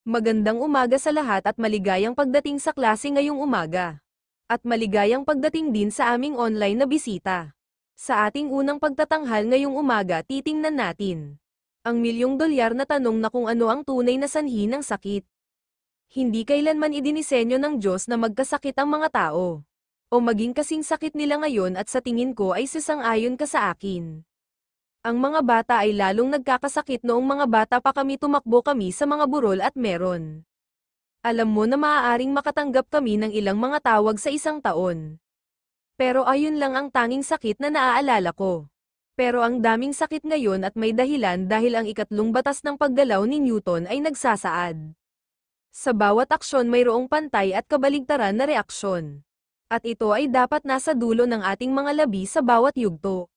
Magandang umaga sa lahat at maligayang pagdating sa klase ngayong umaga. At maligayang pagdating din sa aming online na bisita. Sa ating unang pagtatanghal ngayong umaga titingnan natin ang $1,000,000 na tanong na kung ano ang tunay na sanhi ng sakit. Hindi kailanman idinisenyo ng Diyos na magkasakit ang mga tao. O maging kasing sakit nila ngayon at sa tingin ko ay sasang-ayon ka sa akin. Ang mga bata ay lalong nagkakasakit noong mga bata pa tumakbo kami sa mga burol at meron. Alam mo na maaaring makatanggap kami ng ilang mga tawag sa isang taon. Pero ayun lang ang tanging sakit na naaalala ko. Pero ang daming sakit ngayon at may dahilan dahil ang ikatlong batas ng paggalaw ni Newton ay nagsasaad. Sa bawat aksyon mayroong pantay at kabaligtaran na reaksyon. At ito ay dapat nasa dulo ng ating mga labi sa bawat yugto.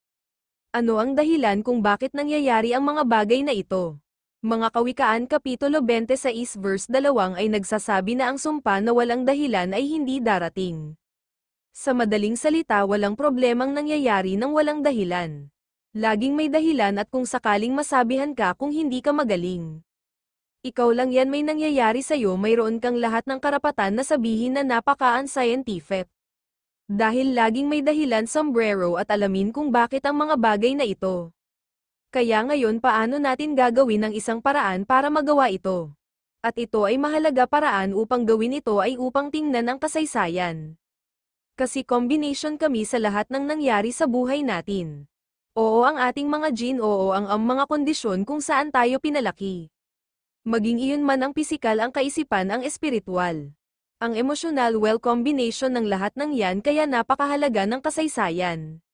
Ano ang dahilan kung bakit nangyayari ang mga bagay na ito? Mga Kawikaan Kapitulo 26 verse 2 ay nagsasabi na ang sumpa na walang dahilan ay hindi darating. Sa madaling salita walang problemang nangyayari ng walang dahilan. Laging may dahilan at kung sakaling masabihan ka kung hindi ka magaling. Ikaw lang yan may nangyayari sa'yo mayroon kang lahat ng karapatan na sabihin na napaka-unscientific. Dahil laging may dahilan sombrero at alamin kung bakit ang mga bagay na ito. Kaya ngayon paano natin gagawin ang isang paraan para magawa ito? At ito ay mahalaga paraan upang gawin ito ay upang tingnan ang kasaysayan. Kasi combination kami sa lahat ng nangyari sa buhay natin. Oo ang ating mga gene oo ang mga kondisyon kung saan tayo pinalaki. Maging iyon man ang pisikal ang kaisipan ang espiritual. Ang emotional well combination ng lahat ng yan kaya napakahalaga ng kasaysayan.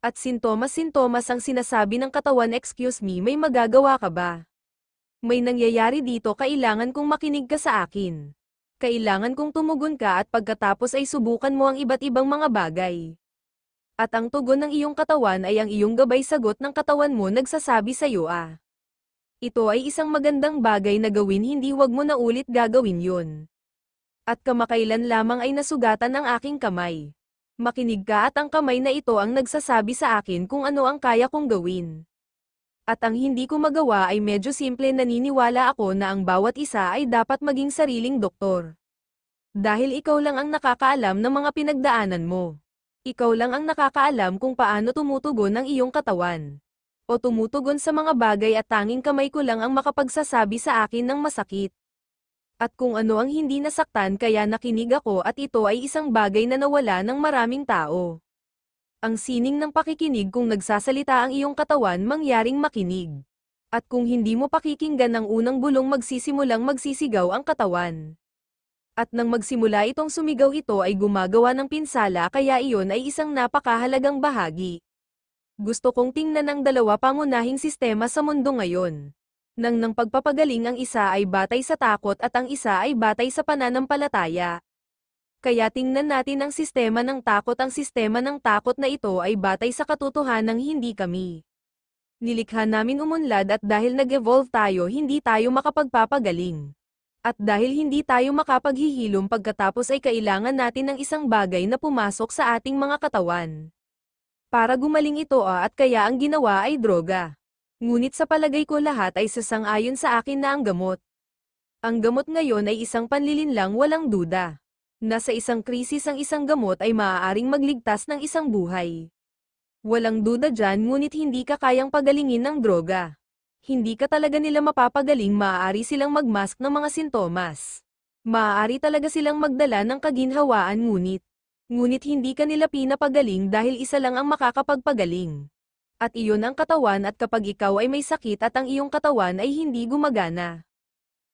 At sintomas ang sinasabi ng katawan excuse me may magagawa ka ba? May nangyayari dito kailangan kong makinig ka sa akin. Kailangan kong tumugon ka at pagkatapos ay subukan mo ang iba't ibang mga bagay. At ang tugon ng iyong katawan ay ang iyong gabay sagot ng katawan mo nagsasabi sa iyo Ito ay isang magandang bagay na gawin hindi wag mo na ulit gagawin yun. At kamakailan lamang ay nasugatan ang aking kamay. Makinig ka at ang kamay na ito ang nagsasabi sa akin kung ano ang kaya kong gawin. At ang hindi ko magawa ay medyo simple naniniwala ako na ang bawat isa ay dapat maging sariling doktor. Dahil ikaw lang ang nakakaalam ng mga pinagdaanan mo. Ikaw lang ang nakakaalam kung paano tumutugon ang iyong katawan. O tumutugon sa mga bagay at tanging kamay ko lang ang makapagsasabi sa akin ng masakit. At kung ano ang hindi nasaktan kaya nakinig ako at ito ay isang bagay na nawala ng maraming tao. Ang sining ng pakikinig kung nagsasalita ang iyong katawan mangyaring makinig. At kung hindi mo pakikinggan ang unang bulong magsisimulang magsisigaw ang katawan. At nang magsimula itong sumigaw ito ay gumagawa ng pinsala kaya iyon ay isang napakahalagang bahagi. Gusto kong tingnan ang dalawa pangunahing sistema sa mundo ngayon. Nang pagpapagaling ang isa ay batay sa takot at ang isa ay batay sa pananampalataya. Kaya tingnan natin ang sistema ng takot. Ang sistema ng takot na ito ay batay sa katotohanang hindi kami. Nilikha namin umunlad at dahil nag-evolve tayo hindi tayo makapagpapagaling. At dahil hindi tayo makapaghihilom pagkatapos ay kailangan natin ng isang bagay na pumasok sa ating mga katawan. Para gumaling ito at kaya ang ginawa ay droga. Ngunit sa palagay ko lahat ay sasang-ayon sa akin na ang gamot. Ang gamot ngayon ay isang panlilinlang walang duda. Nasa isang krisis ang isang gamot ay maaaring magligtas ng isang buhay. Walang duda dyan ngunit hindi ka kayang pagalingin ng droga. Hindi ka talaga nila mapapagaling maaari silang magmask ng mga sintomas. Maaari talaga silang magdala ng kaginhawaan ngunit hindi ka nila pinapagaling dahil isa lang ang makakapagpagaling. At iyon ang katawan at kapag ikaw ay may sakit at ang iyong katawan ay hindi gumagana.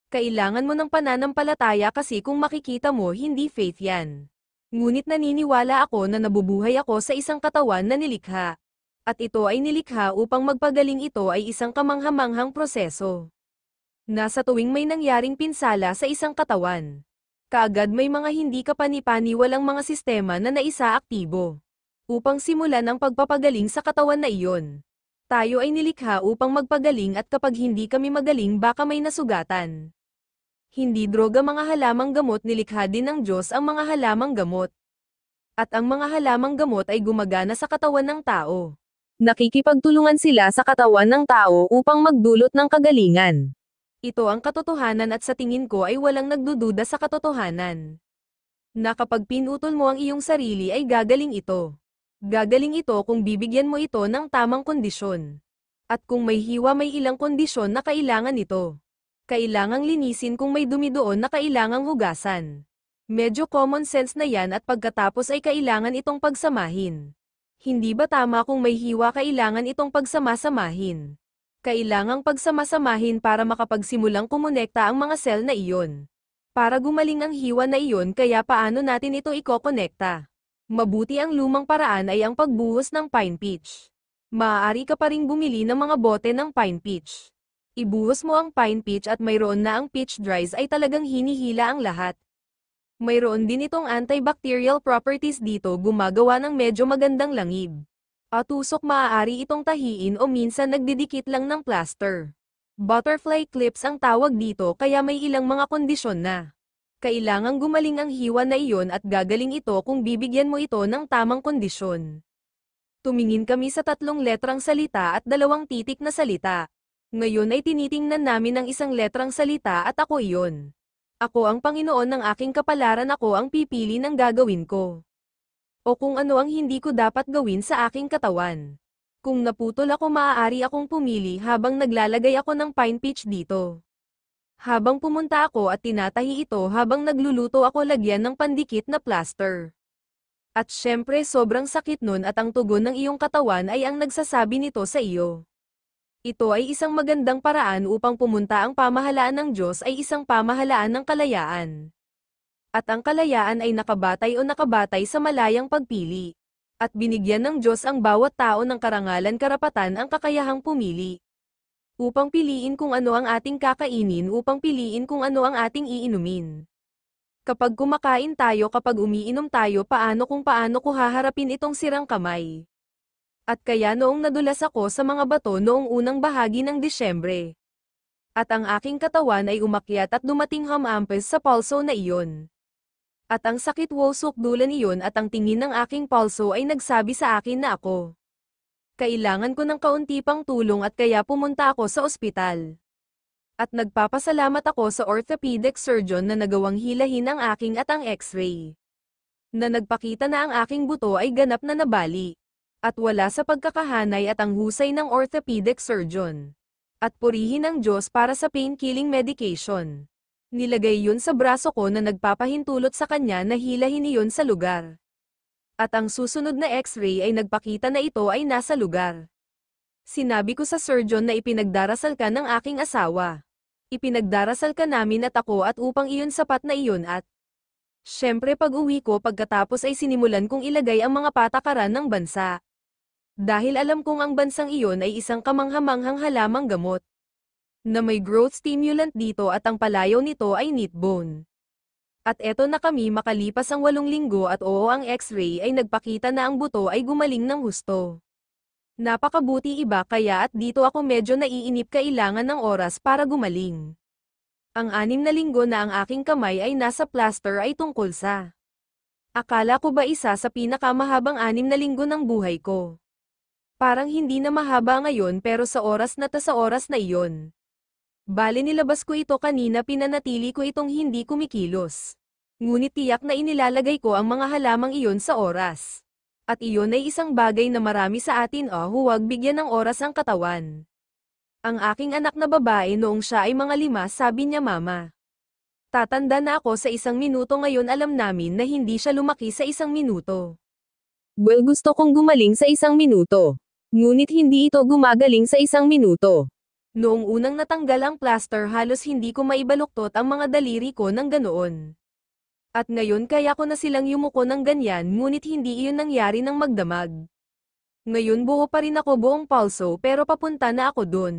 Kailangan mo ng pananampalataya kasi kung makikita mo hindi faith yan. Ngunit naniniwala ako na nabubuhay ako sa isang katawan na nilikha. At ito ay nilikha upang magpagaling ito ay isang kamanghamanghang proseso. Nasa tuwing may nangyaring pinsala sa isang katawan. Kaagad may mga hindi kapani-pani walang mga sistema na naisaaktibo. Upang simulan ang pagpapagaling sa katawan na iyon. Tayo ay nilikha upang magpagaling at kapag hindi kami magaling baka may nasugatan. Hindi droga mga halamang gamot nilikha din ng Diyos ang mga halamang gamot. At ang mga halamang gamot ay gumagana sa katawan ng tao. Nakikipagtulungan sila sa katawan ng tao upang magdulot ng kagalingan. Ito ang katotohanan at sa tingin ko ay walang nagdududa sa katotohanan. Na kapag pinutol mo ang iyong sarili ay gagaling ito. Gagaling ito kung bibigyan mo ito ng tamang kondisyon. At kung may hiwa may ilang kondisyon na kailangan ito. Kailangang linisin kung may dumi doon na kailangang hugasan. Medyo common sense na yan at pagkatapos ay kailangan itong pagsamahin. Hindi ba tama kung may hiwa kailangan itong pagsamasamahin? Kailangang pagsamasamahin para makapagsimulang kumonekta ang mga cell na iyon. Para gumaling ang hiwa na iyon kaya paano natin ito ikokonekta? Mabuti ang lumang paraan ay ang pagbuhos ng pine pitch. Maaari ka pa ring bumili ng mga bote ng pine pitch. Ibuhos mo ang pine pitch at mayroon na ang pitch dries ay talagang hinihila ang lahat. Mayroon din itong antibacterial properties dito gumagawa ng medyo magandang langib. At usok maaari itong tahiin o minsan nagdidikit lang ng plaster. Butterfly clips ang tawag dito kaya may ilang mga kondisyon na. Kailangang gumaling ang hiwa na iyon at gagaling ito kung bibigyan mo ito ng tamang kondisyon. Tumingin kami sa 3 letrang salita at 2 titik na salita. Ngayon ay tinitingnan namin ang 1 letrang salita at ako iyon. Ako ang Panginoon ng aking kapalaran, ako ang pipili ng gagawin ko. O kung ano ang hindi ko dapat gawin sa aking katawan. Kung naputol ako maaari akong pumili habang naglalagay ako ng pine pitch dito. Habang pumunta ako at tinatahi ito habang nagluluto ako lagyan ng pandikit na plaster. At syempre sobrang sakit nun at ang tugon ng iyong katawan ay ang nagsasabi nito sa iyo. Ito ay isang magandang paraan upang pumunta ang pamahalaan ng Diyos ay isang pamahalaan ng kalayaan. At ang kalayaan ay nakabatay o nakabatay sa malayang pagpili. At binigyan ng Diyos ang bawat tao ng karangalan karapatan ang kakayahang pumili. Upang piliin kung ano ang ating kakainin upang piliin kung ano ang ating iinumin. Kapag kumakain tayo kapag umiinom tayo paano kung paano ko haharapin itong sirang kamay. At kaya noong nadulas ako sa mga bato noong unang bahagi ng Disyembre. At ang aking katawan ay umakyat at dumating hamampes sa pulso na iyon. At ang sakit wosok-dulan iyon at ang tingin ng aking pulso ay nagsabi sa akin na ako. Kailangan ko ng kaunti pang tulong at kaya pumunta ako sa ospital. At nagpapasalamat ako sa orthopedic surgeon na nagawang hilahin ang aking at ang x-ray. Na nagpakita na ang aking buto ay ganap na nabali. At wala sa pagkakahanay at ang husay ng orthopedic surgeon. At purihin ang Diyos para sa pain-killing medication. Nilagay yun sa braso ko na nagpapahintulot sa kanya na hilahin iyon sa lugar. At ang susunod na x-ray ay nagpakita na ito ay nasa lugar. Sinabi ko sa surgeon na ipinagdarasal ka ng aking asawa. Ipinagdarasal ka namin at ako at upang iyon sapat na iyon at syempre pag uwi ko pagkatapos ay sinimulan kong ilagay ang mga patakaran ng bansa. Dahil alam kong ang bansang iyon ay isang kamanghamanghang halamang gamot. Na may growth stimulant dito at ang palayaw nito ay knit bone. At eto na kami makalipas ang 8 linggo at oo ang x-ray ay nagpakita na ang buto ay gumaling ng husto. Napakabuti iba kaya at dito ako medyo naiinip kailangan ng oras para gumaling. Ang 6 na linggo na ang aking kamay ay nasa plaster ay tungkol sa. Akala ko ba isa sa pinakamahabang 6 na linggo ng buhay ko. Parang hindi na mahaba ngayon pero sa oras na iyon. Bale nilabas ko ito kanina pinanatili ko itong hindi kumikilos. Ngunit tiyak na inilalagay ko ang mga halamang iyon sa oras. At iyon ay isang bagay na marami sa atin huwag bigyan ng oras ang katawan. Ang aking anak na babae noong siya ay mga 5 sabi niya mama. Tatanda na ako sa 1 minuto ngayon alam namin na hindi siya lumaki sa 1 minuto. Well gusto kong gumaling sa 1 minuto. Ngunit hindi ito gumagaling sa 1 minuto. Noong unang natanggal ang plaster halos hindi ko maibaluktot ang mga daliri ko ng ganoon. At ngayon kaya ko na silang yumuko ng ganyan ngunit hindi iyon nangyari ng magdamag. Ngayon buo pa rin ako buong pulso pero papunta na ako dun.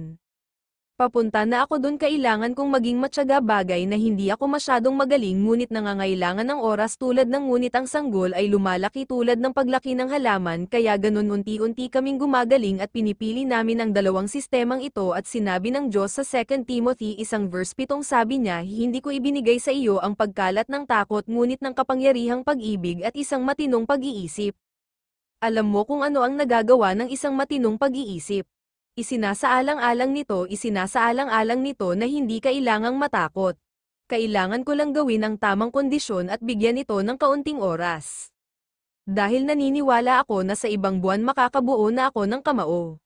Papunta na ako dun kailangan kong maging matyaga bagay na hindi ako masyadong magaling ngunit nangangailangan ng oras tulad ng ngunit ang sanggol ay lumalaki tulad ng paglaki ng halaman kaya ganun unti-unti kaming gumagaling at pinipili namin ang 2 sistemang ito at sinabi ng Diyos sa 2 Timothy 1:7 sabi niya hindi ko ibinigay sa iyo ang pagkalat ng takot ngunit ng kapangyarihang pag-ibig at isang matinong pag-iisip. Alam mo kung ano ang nagagawa ng isang matinong pag-iisip. Isinasaalang-alang nito na hindi kailangang matakot. Kailangan ko lang gawin ang tamang kondisyon at bigyan ito ng kaunting oras. Dahil naniniwala ako na sa ibang buwan makakabuo na ako ng kamao.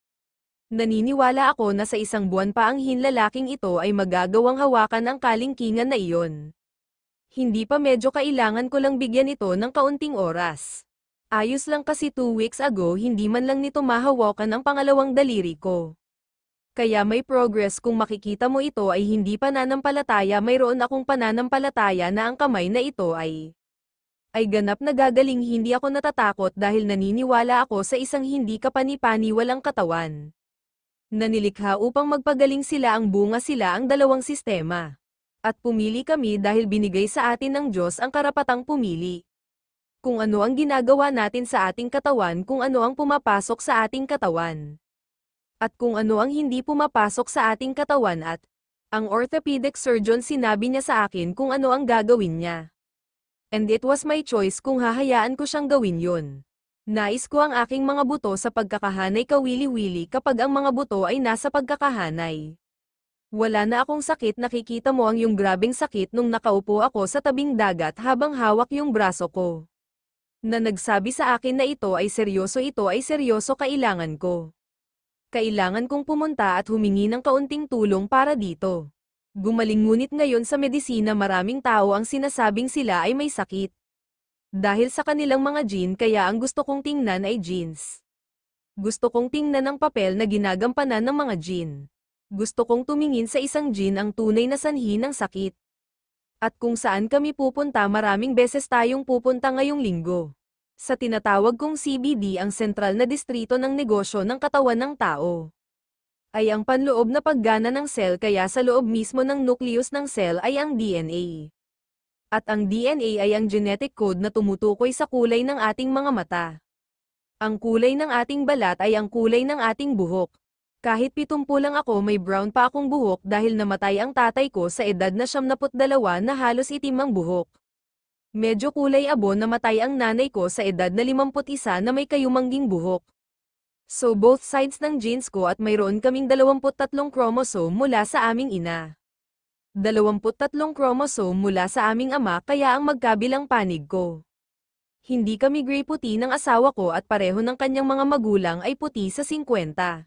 Naniniwala ako na sa isang buwan pa ang hinlalaking ito ay magagawang hawakan ang kalingkingan na iyon. Hindi pa, medyo kailangan ko lang bigyan ito ng kaunting oras. Ayos lang kasi 2 weeks ago hindi man lang nito mahawakan ang pangalawang daliri ko. Kaya may progress. Kung makikita mo, ito ay hindi pananampalataya. Mayroon akong pananampalataya na ang kamay na ito ay ganap na gagaling. Hindi ako natatakot dahil naniniwala ako sa isang hindi kapani-paniwalang katawan na nilikha upang magpagaling sila. Ang bunga sila ang dalawang sistema. At pumili kami dahil binigay sa atin ng Diyos ang karapatang pumili. Kung ano ang ginagawa natin sa ating katawan, kung ano ang pumapasok sa ating katawan. At kung ano ang hindi pumapasok sa ating katawan. At ang orthopedic surgeon, sinabi niya sa akin kung ano ang gagawin niya. And it was my choice kung hahayaan ko siyang gawin yun. Nais ko ang aking mga buto sa pagkakahanay kawili-wili kapag ang mga buto ay nasa pagkakahanay. Wala na akong sakit. Nakikita mo ang yung grabing sakit nung nakaupo ako sa tabing dagat habang hawak yung braso ko. Na nagsabi sa akin na ito ay seryoso, kailangan ko. Kailangan kong pumunta at humingi ng kaunting tulong para dito. Gumaling, ngunit ngayon sa medisina maraming tao ang sinasabing sila ay may sakit. Dahil sa kanilang mga gene, kaya ang gusto kong tingnan ay genes. Gusto kong tingnan ang papel na ginagampanan ng mga gene. Gusto kong tumingin sa isang gene ang tunay na sanhi ng sakit. At kung saan kami pupunta, maraming beses tayong pupunta ngayong linggo. Sa tinatawag kong CBD, ang sentral na distrito ng negosyo ng katawan ng tao. Ay ang panloob na paggana ng cell, kaya sa loob mismo ng nucleus ng cell ay ang DNA. At ang DNA ay ang genetic code na tumutukoy sa kulay ng ating mga mata. Ang kulay ng ating balat ay ang kulay ng ating buhok. Kahit 70 lang ako, may brown pa akong buhok dahil namatay ang tatay ko sa edad na 72 na halos itim ang buhok. Medyo kulay abo, namatay ang nanay ko sa edad na 51 na may kayumangging buhok. So both sides ng genes ko, at mayroon kaming 23 chromosome mula sa aming ina. 23 chromosome mula sa aming ama, kaya ang magkabilang panig ko. Hindi kami gray puti ng asawa ko at pareho ng kanyang mga magulang ay puti sa 50.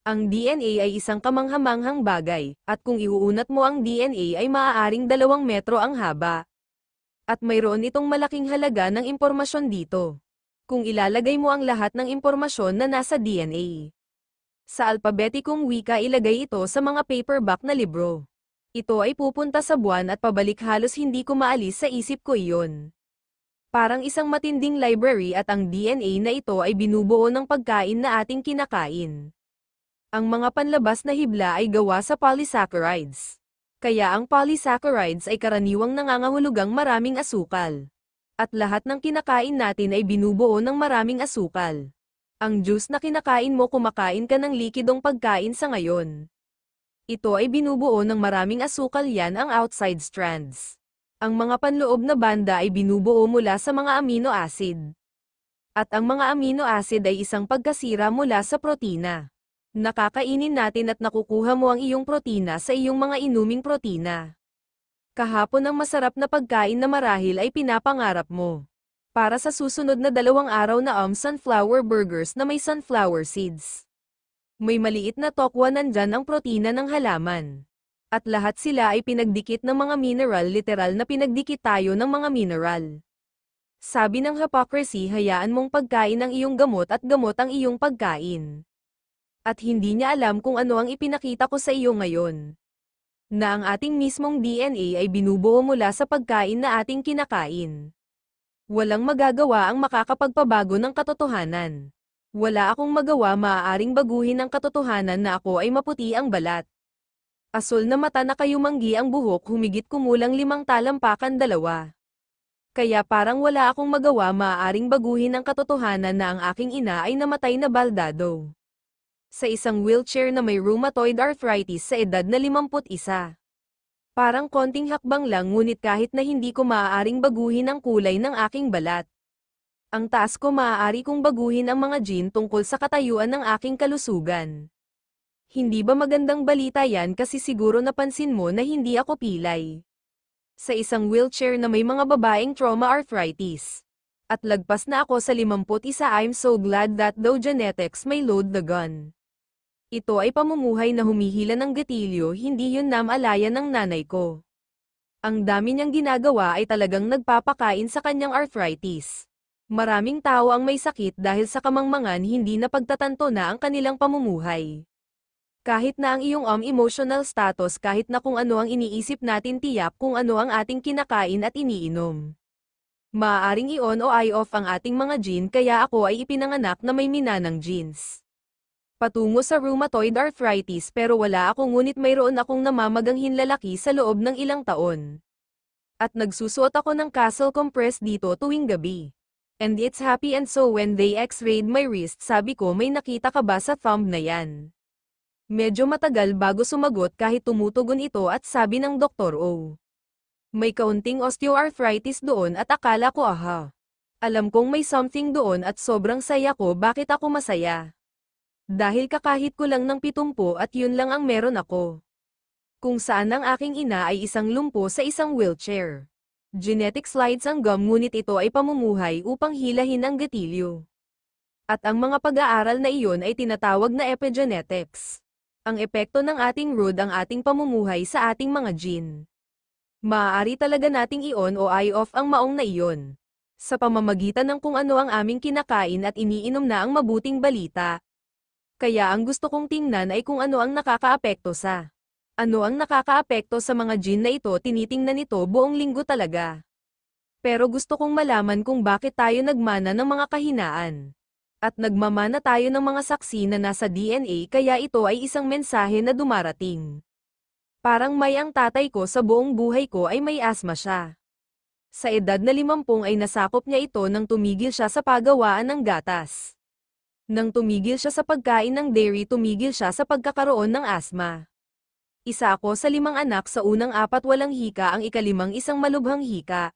Ang DNA ay isang kamanghamanghang bagay, at kung iuunat mo ang DNA ay maaaring 2 metro ang haba. At mayroon itong malaking halaga ng impormasyon dito. Kung ilalagay mo ang lahat ng impormasyon na nasa DNA sa alpabetikong wika, ilagay ito sa mga paperback na libro. Ito ay pupunta sa buwan at pabalik. Halos hindi ko maalis sa isip ko iyon. Parang isang matinding library, at ang DNA na ito ay binubuo ng pagkain na ating kinakain. Ang mga panlabas na hibla ay gawa sa polysaccharides. Kaya ang polysaccharides ay karaniwang nangangahulugang maraming asukal. At lahat ng kinakain natin ay binubuo ng maraming asukal. Ang juice na kinakain mo, kumakain ka ng likidong pagkain sa ngayon. Ito ay binubuo ng maraming asukal, yan ang outside strands. Ang mga panloob na banda ay binubuo mula sa mga amino acid. At ang mga amino acid ay isang pagkasira mula sa protina. Nakakainin natin at nakukuha mo ang iyong protina sa iyong mga inuming protina. Kahapon ang masarap na pagkain na marahil ay pinapangarap mo. Para sa susunod na 2 araw na sunflower burgers na may sunflower seeds. May maliit na tokwa, nandyan ang protina ng halaman. At lahat sila ay pinagdikit ng mga mineral, literal na pinagdikit tayo ng mga mineral. Sabi ng hypocrisy, hayaan mong pagkain ang iyong gamot at gamot ang iyong pagkain. At hindi niya alam kung ano ang ipinakita ko sa iyo ngayon. Na ang ating mismong DNA ay binubuo mula sa pagkain na ating kinakain. Walang magagawa ang makakapagpabago ng katotohanan. Wala akong magawa, maaaring baguhin ang katotohanan na ako ay maputi ang balat. Asul na mata, na kayumanggi ang buhok, humigit kumulang 5 talampakan 2. Kaya parang wala akong magawa, maaaring baguhin ang katotohanan na ang aking ina ay namatay na baldado. Sa isang wheelchair na may rheumatoid arthritis sa edad na 51. Parang konting hakbang lang, ngunit kahit na hindi ko maaaring baguhin ang kulay ng aking balat. Ang taas ko, maaari kong baguhin ang mga gene tungkol sa katayuan ng aking kalusugan. Hindi ba magandang balita yan kasi siguro napansin mo na hindi ako pilay. Sa isang wheelchair na may mga babaeng trauma arthritis. At lagpas na ako sa 51. I'm so glad that Dow Genetics may load the gun. Ito ay pamumuhay na humihila ng gatilyo, hindi yun namalayan ng nanay ko. Ang dami niyang ginagawa ay talagang nagpapakain sa kanyang arthritis. Maraming tao ang may sakit dahil sa kamangmangan hindi napagtatanto na ang kanilang pamumuhay. Kahit na ang iyong emotional status, kahit na kung ano ang iniisip natin, tiyak kung ano ang ating kinakain at iniinom. Maaaring i-on o i-off ang ating mga gene, kaya ako ay ipinanganak na may minanang genes. Patungo sa rheumatoid arthritis, pero wala ako, ngunit mayroon akong namamaganghing lalaki sa loob ng ilang taon. At nagsusuot ako ng Castle Compress dito tuwing gabi. And it's happy, and so when they x-rayed my wrist, sabi ko, may nakita ka ba sa thumb na yan? Medyo matagal bago sumagot kahit tumutugon ito at sabi ng Dr. O. May kaunting osteoarthritis doon at akala ko alam kong may something doon at sobrang saya ko. Bakit ako masaya? Dahil kakahit ko lang ng 70 at yun lang ang meron ako. Kung saan ang aking ina ay isang lumpo sa isang wheelchair. Genetic slides ang gum, ngunit ito ay pamumuhay upang hilahin ang gatilyo. At ang mga pag-aaral na iyon ay tinatawag na epigenetics. Ang epekto ng ating root ang ating pamumuhay sa ating mga gene. Maaari talaga nating i-on o i-off ang maong na iyon. Sa pamamagitan ng kung ano ang aming kinakain at iniinom na ang mabuting balita. Kaya ang gusto kong tingnan ay kung ano ang nakakaapekto sa. Ano ang nakakaapekto sa mga gene na ito, tinitingnan ito buong linggo talaga. Pero gusto kong malaman kung bakit tayo nagmana ng mga kahinaan. At nagmamana tayo ng mga saksi na nasa DNA, kaya ito ay isang mensahe na dumarating. Parang may ang tatay ko sa buong buhay ko ay may asma siya. Sa edad na 50 ay nasakop niya ito nang tumigil siya sa paggawaan ng gatas. Nang tumigil siya sa pagkain ng dairy, tumigil siya sa pagkakaroon ng asma. Isa ako sa 5 anak, sa unang 4 walang hika, ang ika-5 isang malubhang hika.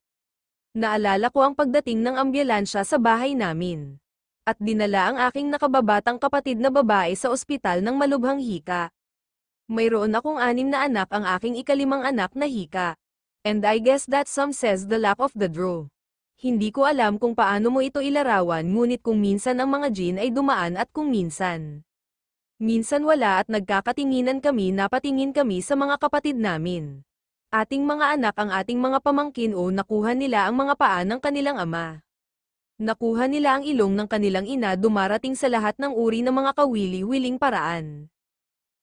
Naalala ko ang pagdating ng ambulansya sa bahay namin. At dinala ang aking nakababatang kapatid na babae sa ospital ng malubhang hika. Mayroon akong 6 na anak, ang aking ika-5 anak na hika. And I guess that some says the luck of the draw. Hindi ko alam kung paano mo ito ilarawan, ngunit kung minsan ang mga gene ay dumaan at kung minsan. Minsan wala, at nagkakatinginan kami, napatingin kami sa mga kapatid namin. Ating mga anak, ang ating mga pamangkin, o nakuha nila ang mga paa ng kanilang ama. Nakuha nila ang ilong ng kanilang ina, dumarating sa lahat ng uri ng mga kawili-wiling paraan.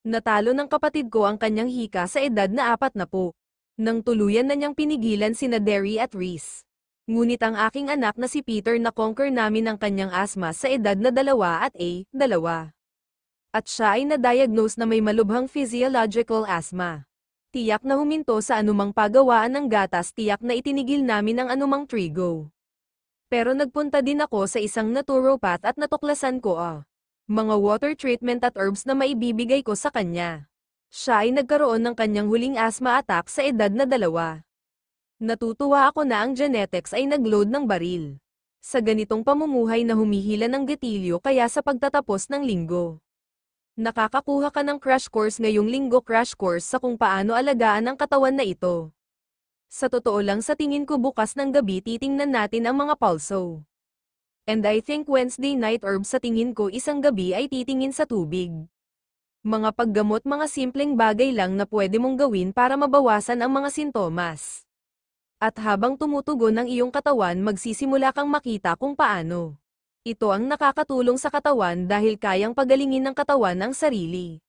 Natalo ng kapatid ko ang kanyang hika sa edad na 40. Nang tuluyan na niyang pinigilan sina Derry at Reese. Ngunit ang aking anak na si Peter, na-conquer namin ang kanyang asma sa edad na 2 at 2. At siya ay na-diagnose na may malubhang physiological asthma. Tiyak na huminto sa anumang pagawaan ng gatas, tiyak na itinigil namin ang anumang trigo. Pero nagpunta din ako sa isang naturopath at natuklasan ko mga water treatment at herbs na maibibigay ko sa kanya. Siya ay nagkaroon ng kanyang huling asthma attack sa edad na 2. Natutuwa ako na ang genetics ay nagload ng baril. Sa ganitong pamumuhay na humihila ng gatilyo, kaya sa pagtatapos ng linggo. Nakakakuha ka ng crash course ngayong linggo, crash course sa kung paano alagaan ang katawan na ito. Sa totoo lang, sa tingin ko bukas ng gabi titingnan natin ang mga pulso. And I think Wednesday night herbs, sa tingin ko isang gabi ay titingin sa tubig. Mga paggamot, mga simpleng bagay lang na pwede mong gawin para mabawasan ang mga sintomas. At habang tumutugon ang iyong katawan, magsisimula kang makita kung paano. Ito ang nakakatulong sa katawan dahil kayang pagalingin ng katawan ang sarili.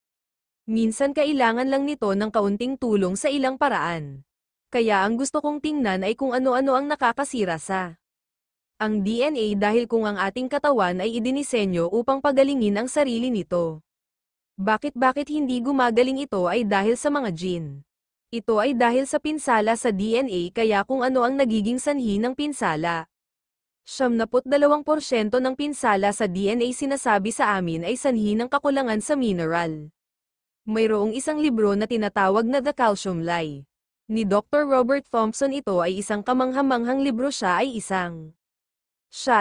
Minsan kailangan lang nito ng kaunting tulong sa ilang paraan. Kaya ang gusto kong tingnan ay kung ano-ano ang nakakasira sa ang DNA, dahil kung ang ating katawan ay idinisenyo upang pagalingin ang sarili nito. Bakit hindi gumagaling ito ay dahil sa mga gene. Ito ay dahil sa pinsala sa DNA, kaya kung ano ang nagiging sanhi ng pinsala. 72% ng pinsala sa DNA sinasabi sa amin ay sanhi ng kakulangan sa mineral. Mayroong isang libro na tinatawag na The Calcium Lie. Ni Dr. Robert Thompson. Ito ay isang kamanghamanghang libro. Siya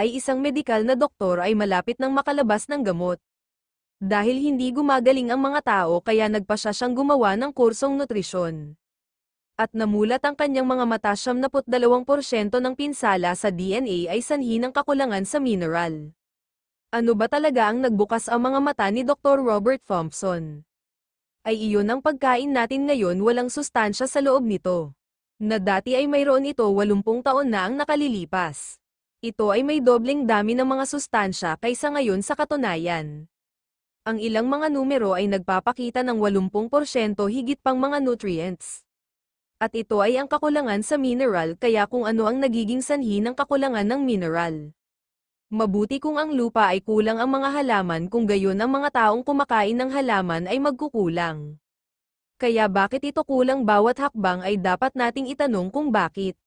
ay isang medikal na doktor, ay malapit nang makalabas ng gamot. Dahil hindi gumagaling ang mga tao kaya nagpa siya siyang gumawa ng kursong nutrisyon. At namulat ang kanyang mga mata 72% ng pinsala sa DNA ay sanhi ng kakulangan sa mineral. Ano ba talaga ang nagbukas ang mga mata ni Dr. Robert Thompson? Ay iyon ang pagkain natin ngayon, walang sustansya sa loob nito. Na dati ay mayroon ito 80 taon na ang nakalilipas. Ito ay may dobleng dami ng mga sustansya kaysa ngayon sa katunayan. Ang ilang mga numero ay nagpapakita ng 80% higit pang mga nutrients. At ito ay ang kakulangan sa mineral, kaya kung ano ang nagiging sanhi ng kakulangan ng mineral. Mabuti kung ang lupa ay kulang ang mga halaman, kung gayon ang mga taong kumakain ng halaman ay magkukulang. Kaya bakit ito kulang? Bawat hakbang ay dapat nating itanong kung bakit.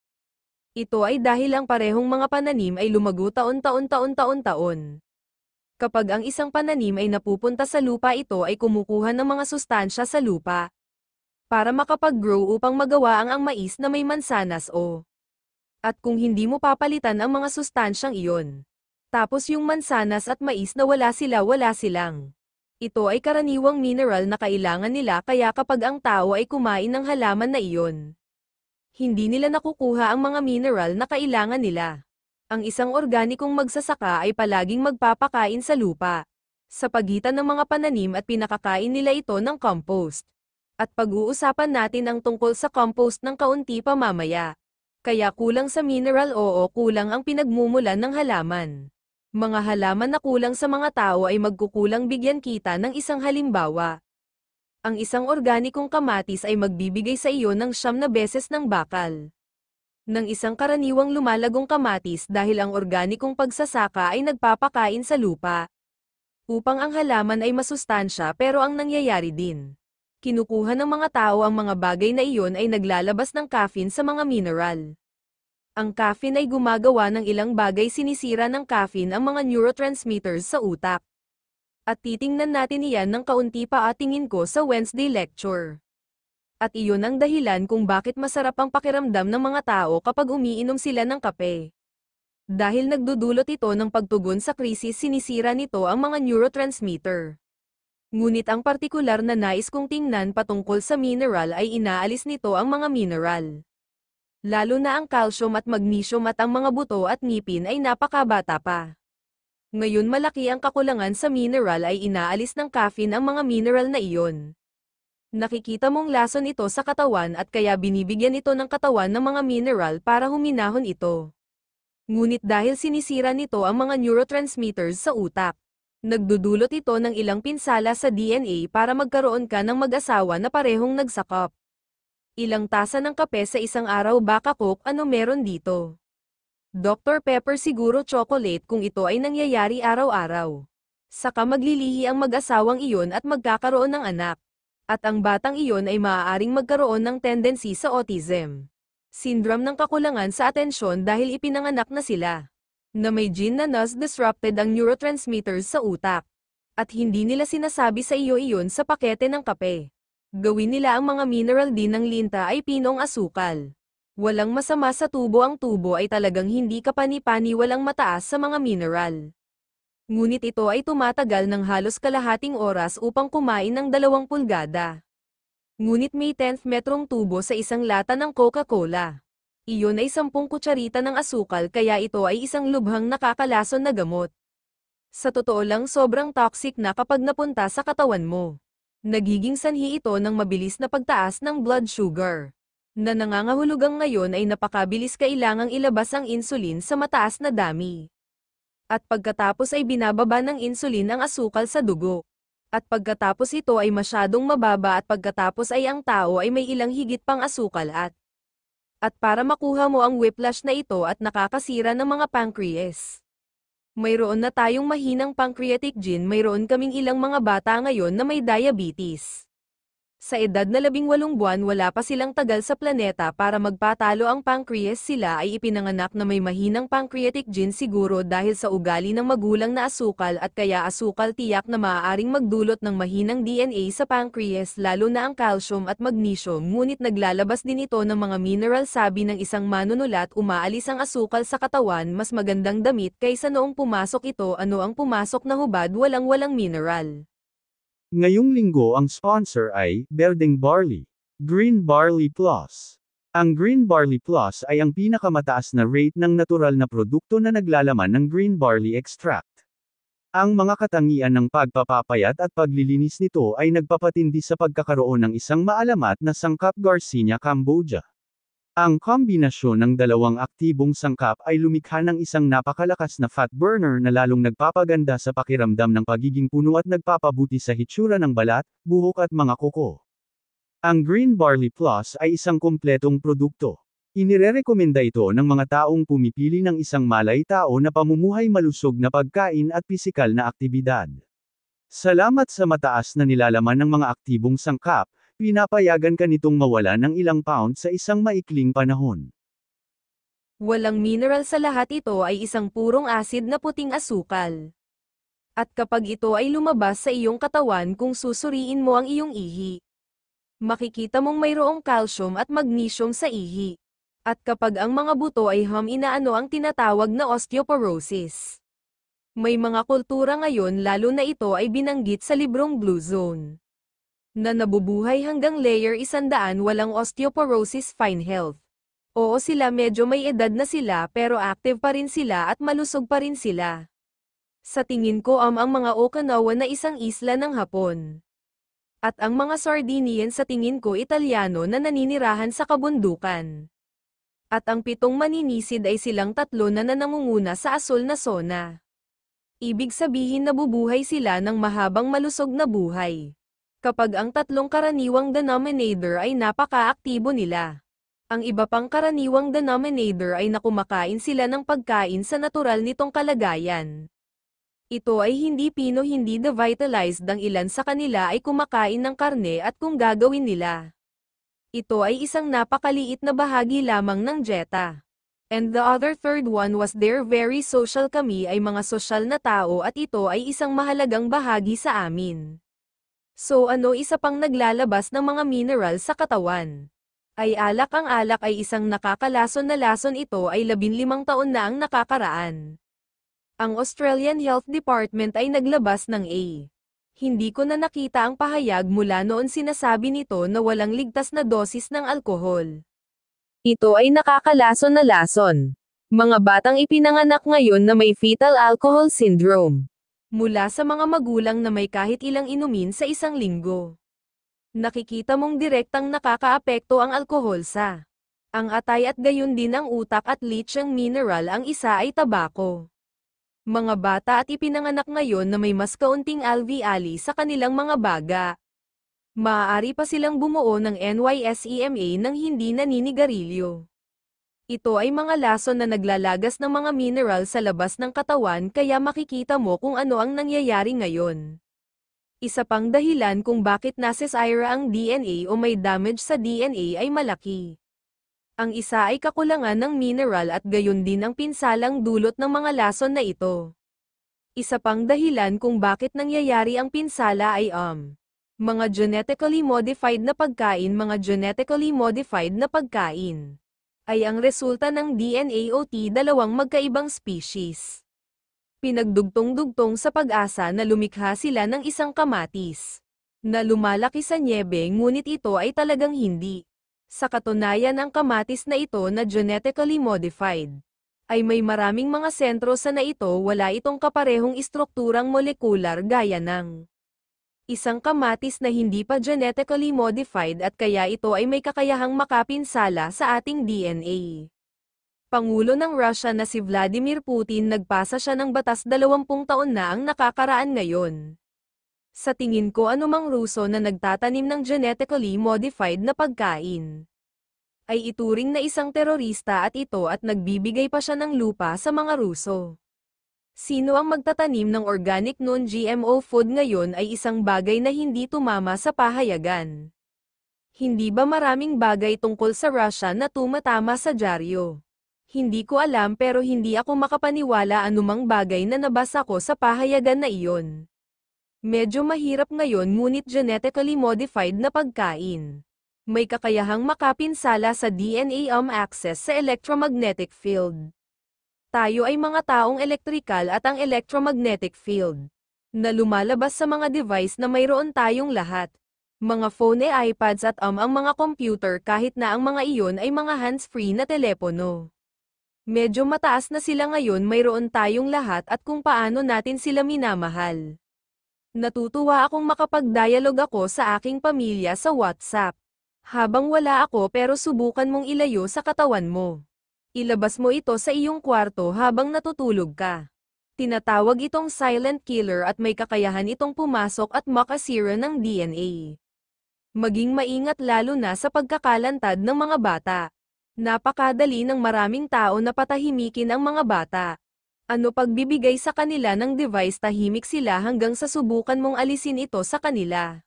Ito ay dahil ang parehong mga pananim ay lumago taon-taon. Kapag ang isang pananim ay napupunta sa lupa, ito ay kumukuha ng mga sustansya sa lupa para makapag-grow upang magawa ang mais na may mansanas o. At kung hindi mo papalitan ang mga sustansyang iyon, tapos yung mansanas at mais na wala silang. Ito ay karaniwang mineral na kailangan nila, kaya kapag ang tao ay kumain ng halaman na iyon, hindi nila nakukuha ang mga mineral na kailangan nila. Ang isang organikong magsasaka ay palaging magpapakain sa lupa sa pagitan ng mga pananim at pinakakain nila ito ng compost. At pag-uusapan natin ang tungkol sa compost ng kaunti pa mamaya. Kaya kulang sa mineral, oo, kulang ang pinagmumulan ng halaman. Mga halaman na kulang sa mga tao ay magkukulang. Bigyan kita ng isang halimbawa. Ang isang organikong kamatis ay magbibigay sa iyo ng 9 na beses ng bakal ng isang karaniwang lumalagong kamatis, dahil ang organikong pagsasaka ay nagpapakain sa lupa upang ang halaman ay masustansya. Pero ang nangyayari din, kinukuha ng mga tao ang mga bagay na iyon ay naglalabas ng caffeine sa mga mineral. Ang caffeine ay gumagawa ng ilang bagay, sinisira ng caffeine ang mga neurotransmitters sa utak. At titingnan natin iyan ng kaunti pa at tingin ko sa Wednesday lecture. At iyon ang dahilan kung bakit masarap ang pakiramdam ng mga tao kapag umiinom sila ng kape. Dahil nagdudulot ito ng pagtugon sa krisis, sinisira nito ang mga neurotransmitter. Ngunit ang partikular na nais kong tingnan patungkol sa mineral ay inaalis nito ang mga mineral. Lalo na ang calcium at magnesium, at ang mga buto at ngipin ay napakabata pa. Ngayon malaki ang kakulangan sa mineral, ay inaalis ng caffeine ang mga mineral na iyon. Nakikita mong lason ito sa katawan, at kaya binibigyan ito ng katawan ng mga mineral para huminahon ito. Ngunit dahil sinisira nito ang mga neurotransmitters sa utak, nagdudulot ito ng ilang pinsala sa DNA para magkaroon ka ng mag-asawa na parehong nagsakop. Ilang tasa ng kape sa isang araw? Baka Coke? Ano meron dito? Dr. Pepper? Siguro chocolate kung ito ay nangyayari araw-araw. Saka maglilihi ang mag-asawang iyon at magkakaroon ng anak. At ang batang iyon ay maaaring magkaroon ng tendency sa autism syndrome, ng kakulangan sa atensyon dahil ipinanganak na sila na may gene na NOS-disrupted ang neurotransmitters sa utak. At hindi nila sinasabi sa iyo iyon sa pakete ng kape. Gawin nila ang mga mineral din ng linta ay pinong asukal. Walang masama sa tubo, ang tubo ay talagang hindi kapani-pani, walang mataas sa mga mineral. Ngunit ito ay tumatagal ng halos kalahating oras upang kumain ng 2 pulgada. Ngunit may 10th metrong tubo sa isang lata ng Coca-Cola. Iyon ay 10 kutsarita ng asukal, kaya ito ay isang lubhang nakakalason na gamot. Sa totoo lang, sobrang toxic na kapag napunta sa katawan mo. Nagiging sanhi ito ng mabilis na pagtaas ng blood sugar, na nangangahulugang ngayon ay napakabilis kailangang ilabas ang insulin sa mataas na dami. At pagkatapos ay binababa ng insulin ang asukal sa dugo. At pagkatapos ito ay masyadong mababa, at pagkatapos ay ang tao ay may ilang higit pang asukal at para makuha mo ang whiplash na ito at nakakasira ng mga pancreas. Mayroon na tayong mahinang pancreatic gene, mayroon kaming ilang mga bata ngayon na may diabetes. Sa edad na 18 buwan wala pa silang tagal sa planeta para magpatalo ang pancreas, sila ay ipinanganak na may mahinang pancreatic gene, siguro dahil sa ugali ng magulang na asukal, at kaya asukal tiyak na maaaring magdulot ng mahinang DNA sa pancreas, lalo na ang calcium at magnesium. Ngunit naglalabas din ito ng mga mineral, sabi ng isang manunulat. Umaalis ang asukal sa katawan, mas magandang damit kaysa noong pumasok ito. Ano ang pumasok na hubad? Walang mineral. Ngayong linggo ang sponsor ay Berdeng Barley. Green Barley Plus. Ang Green Barley Plus ay ang pinakamataas na rate ng natural na produkto na naglalaman ng green barley extract. Ang mga katangian ng pagpapapayat at paglilinis nito ay nagpapatindi sa pagkakaroon ng isang maalamat na sangkap Garcinia cambogia. Ang kombinasyon ng dalawang aktibong sangkap ay lumikha ng isang napakalakas na fat burner na lalong nagpapaganda sa pakiramdam ng pagiging puno at nagpapabuti sa hitsura ng balat, buhok at mga kuko. Ang Green Barley Plus ay isang kumpletong produkto. Inirerekomenda ito ng mga taong pumipili ng isang malay-tao na pamumuhay malusog na pagkain at pisikal na aktibidad. Salamat sa mataas na nilalaman ng mga aktibong sangkap, pinapayagan ka nitong mawala ng ilang pound sa isang maikling panahon. Walang mineral sa lahat, ito ay isang purong asid na puting asukal. At kapag ito ay lumabas sa iyong katawan kung susuriin mo ang iyong ihi, makikita mong mayroong calcium at magnesium sa ihi. At kapag ang mga buto ay inaano ang tinatawag na osteoporosis. May mga kultura ngayon lalo na ito ay binanggit sa librong Blue Zone, na nabubuhay hanggang layer 100 walang osteoporosis fine health. Oo, sila medyo may edad na sila pero active pa rin sila at malusog pa rin sila. Sa tingin ko ang mga Okinawa na isang isla ng Hapon. At ang mga Sardinian sa tingin ko Italyano na naninirahan sa kabundukan. At ang 7 maninisid ay silang 3 na nangunguna sa asul na zona. Ibig sabihin nabubuhay sila ng mahabang malusog na buhay. Kapag ang 3 karaniwang denominator ay napaka-aktibo nila. Ang iba pang karaniwang denominator ay nakumakain sila ng pagkain sa natural nitong kalagayan. Ito ay hindi hindi devitalized, ang ilan sa kanila ay kumakain ng karne at kung gagawin nila. Ito ay isang napakaliit na bahagi lamang ng dieta. And the other third one was their very social, kami ay mga sosyal na tao at ito ay isang mahalagang bahagi sa amin. So isa pang naglalabas ng mga mineral sa katawan? Ay alak. Ang alak ay isang nakakalason na lason, ito ay 15 taon na ang nakakaraan. Ang Australian Health Department ay naglabas ng hindi ko na nakita ang pahayag mula noon sinasabi nito na walang ligtas na dosis ng alkohol. Ito ay nakakalason na lason. Mga batang ipinanganak ngayon na may fetal alcohol syndrome. Mula sa mga magulang na may kahit ilang inumin sa isang linggo. Nakikita mong direktang nakakaapekto ang alkohol sa ang atay at gayon din ang utak at lithium mineral, ang isa ay tabako. Mga bata at ipinanganak ngayon na may mas kaunting alveoli sa kanilang mga baga. Maaari pa silang bumuo ng NYSEMA nang hindi naninigarilyo. Ito ay mga lason na naglalagas ng mga mineral sa labas ng katawan, kaya makikita mo kung ano ang nangyayari ngayon. Isa pang dahilan kung bakit nasisira ang DNA o may damage sa DNA ay malaki. Ang isa ay kakulangan ng mineral at gayon din ang pinsalang dulot ng mga lason na ito. Isa pang dahilan kung bakit nangyayari ang pinsala ay mga genetically modified na pagkain. Mga genetically modified na pagkain ay ang resulta ng DNA o dalawang magkaibang species. Pinagdugtong-dugtong sa pag-asa na lumikha sila ng isang kamatis na lumalaki sa nyebe, ngunit ito ay talagang hindi. Sa katunayan, ang kamatis na ito na genetically modified ay may maraming mga sentro sa na ito, wala itong kaparehong istrukturang molekular gaya ng isang kamatis na hindi pa genetically modified, at kaya ito ay may kakayahang makapinsala sa ating DNA. Pangulo ng Russia na si Vladimir Putin, nagpasa siya ng batas 20 taon na ang nakakaraan ngayon. Sa tingin ko anumang Ruso na nagtatanim ng genetically modified na pagkain ay ituring na isang terorista at nagbibigay pa siya ng lupa sa mga Ruso. Sino ang magtatanim ng organic non-GMO food ngayon ay isang bagay na hindi tumama sa pahayagan. Hindi ba maraming bagay tungkol sa Russia na tumatama sa dyaryo? Hindi ko alam, pero hindi ako makapaniwala anumang bagay na nabasa ko sa pahayagan na iyon. Medyo mahirap ngayon, ngunit genetically modified na pagkain may kakayahang makapinsala sa DNA, access sa electromagnetic field. Tayo ay mga taong elektrikal at ang electromagnetic field na lumalabas sa mga device na mayroon tayong lahat. Mga phone iPads at ang mga computer kahit na ang mga iyon ay mga hands-free na telepono. Medyo mataas na sila ngayon mayroon tayong lahat at kung paano natin sila minamahal. Natutuwa akong makapag-dialog ako sa aking pamilya sa WhatsApp. Habang wala ako pero subukan mong ilayo sa katawan mo. Ilabas mo ito sa iyong kwarto habang natutulog ka. Tinatawag itong silent killer at may kakayahan itong pumasok at makasira ng DNA. Maging maingat lalo na sa pagkakalantad ng mga bata. Napakadali ng maraming tao na patahimikin ang mga bata. Ano pagbibigay sa kanila ng device tahimik sila hanggang sa subukan mong alisin ito sa kanila.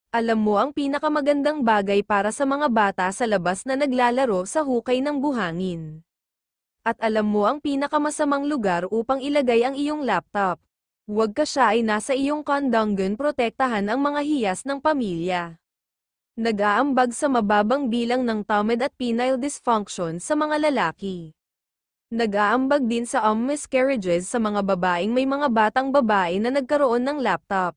Alam mo ang pinakamagandang bagay para sa mga bata sa labas na naglalaro sa hukay ng buhangin. At alam mo ang pinakamasamang lugar upang ilagay ang iyong laptop. Huwag ka siya ay nasa iyong kandanggan protektahan ang mga hiyas ng pamilya. Nag-aambag sa mababang bilang ng thyroid at penile dysfunction sa mga lalaki. Nag-aambag din sa miscarriages sa mga babaeng may mga batang babae na nagkaroon ng laptop.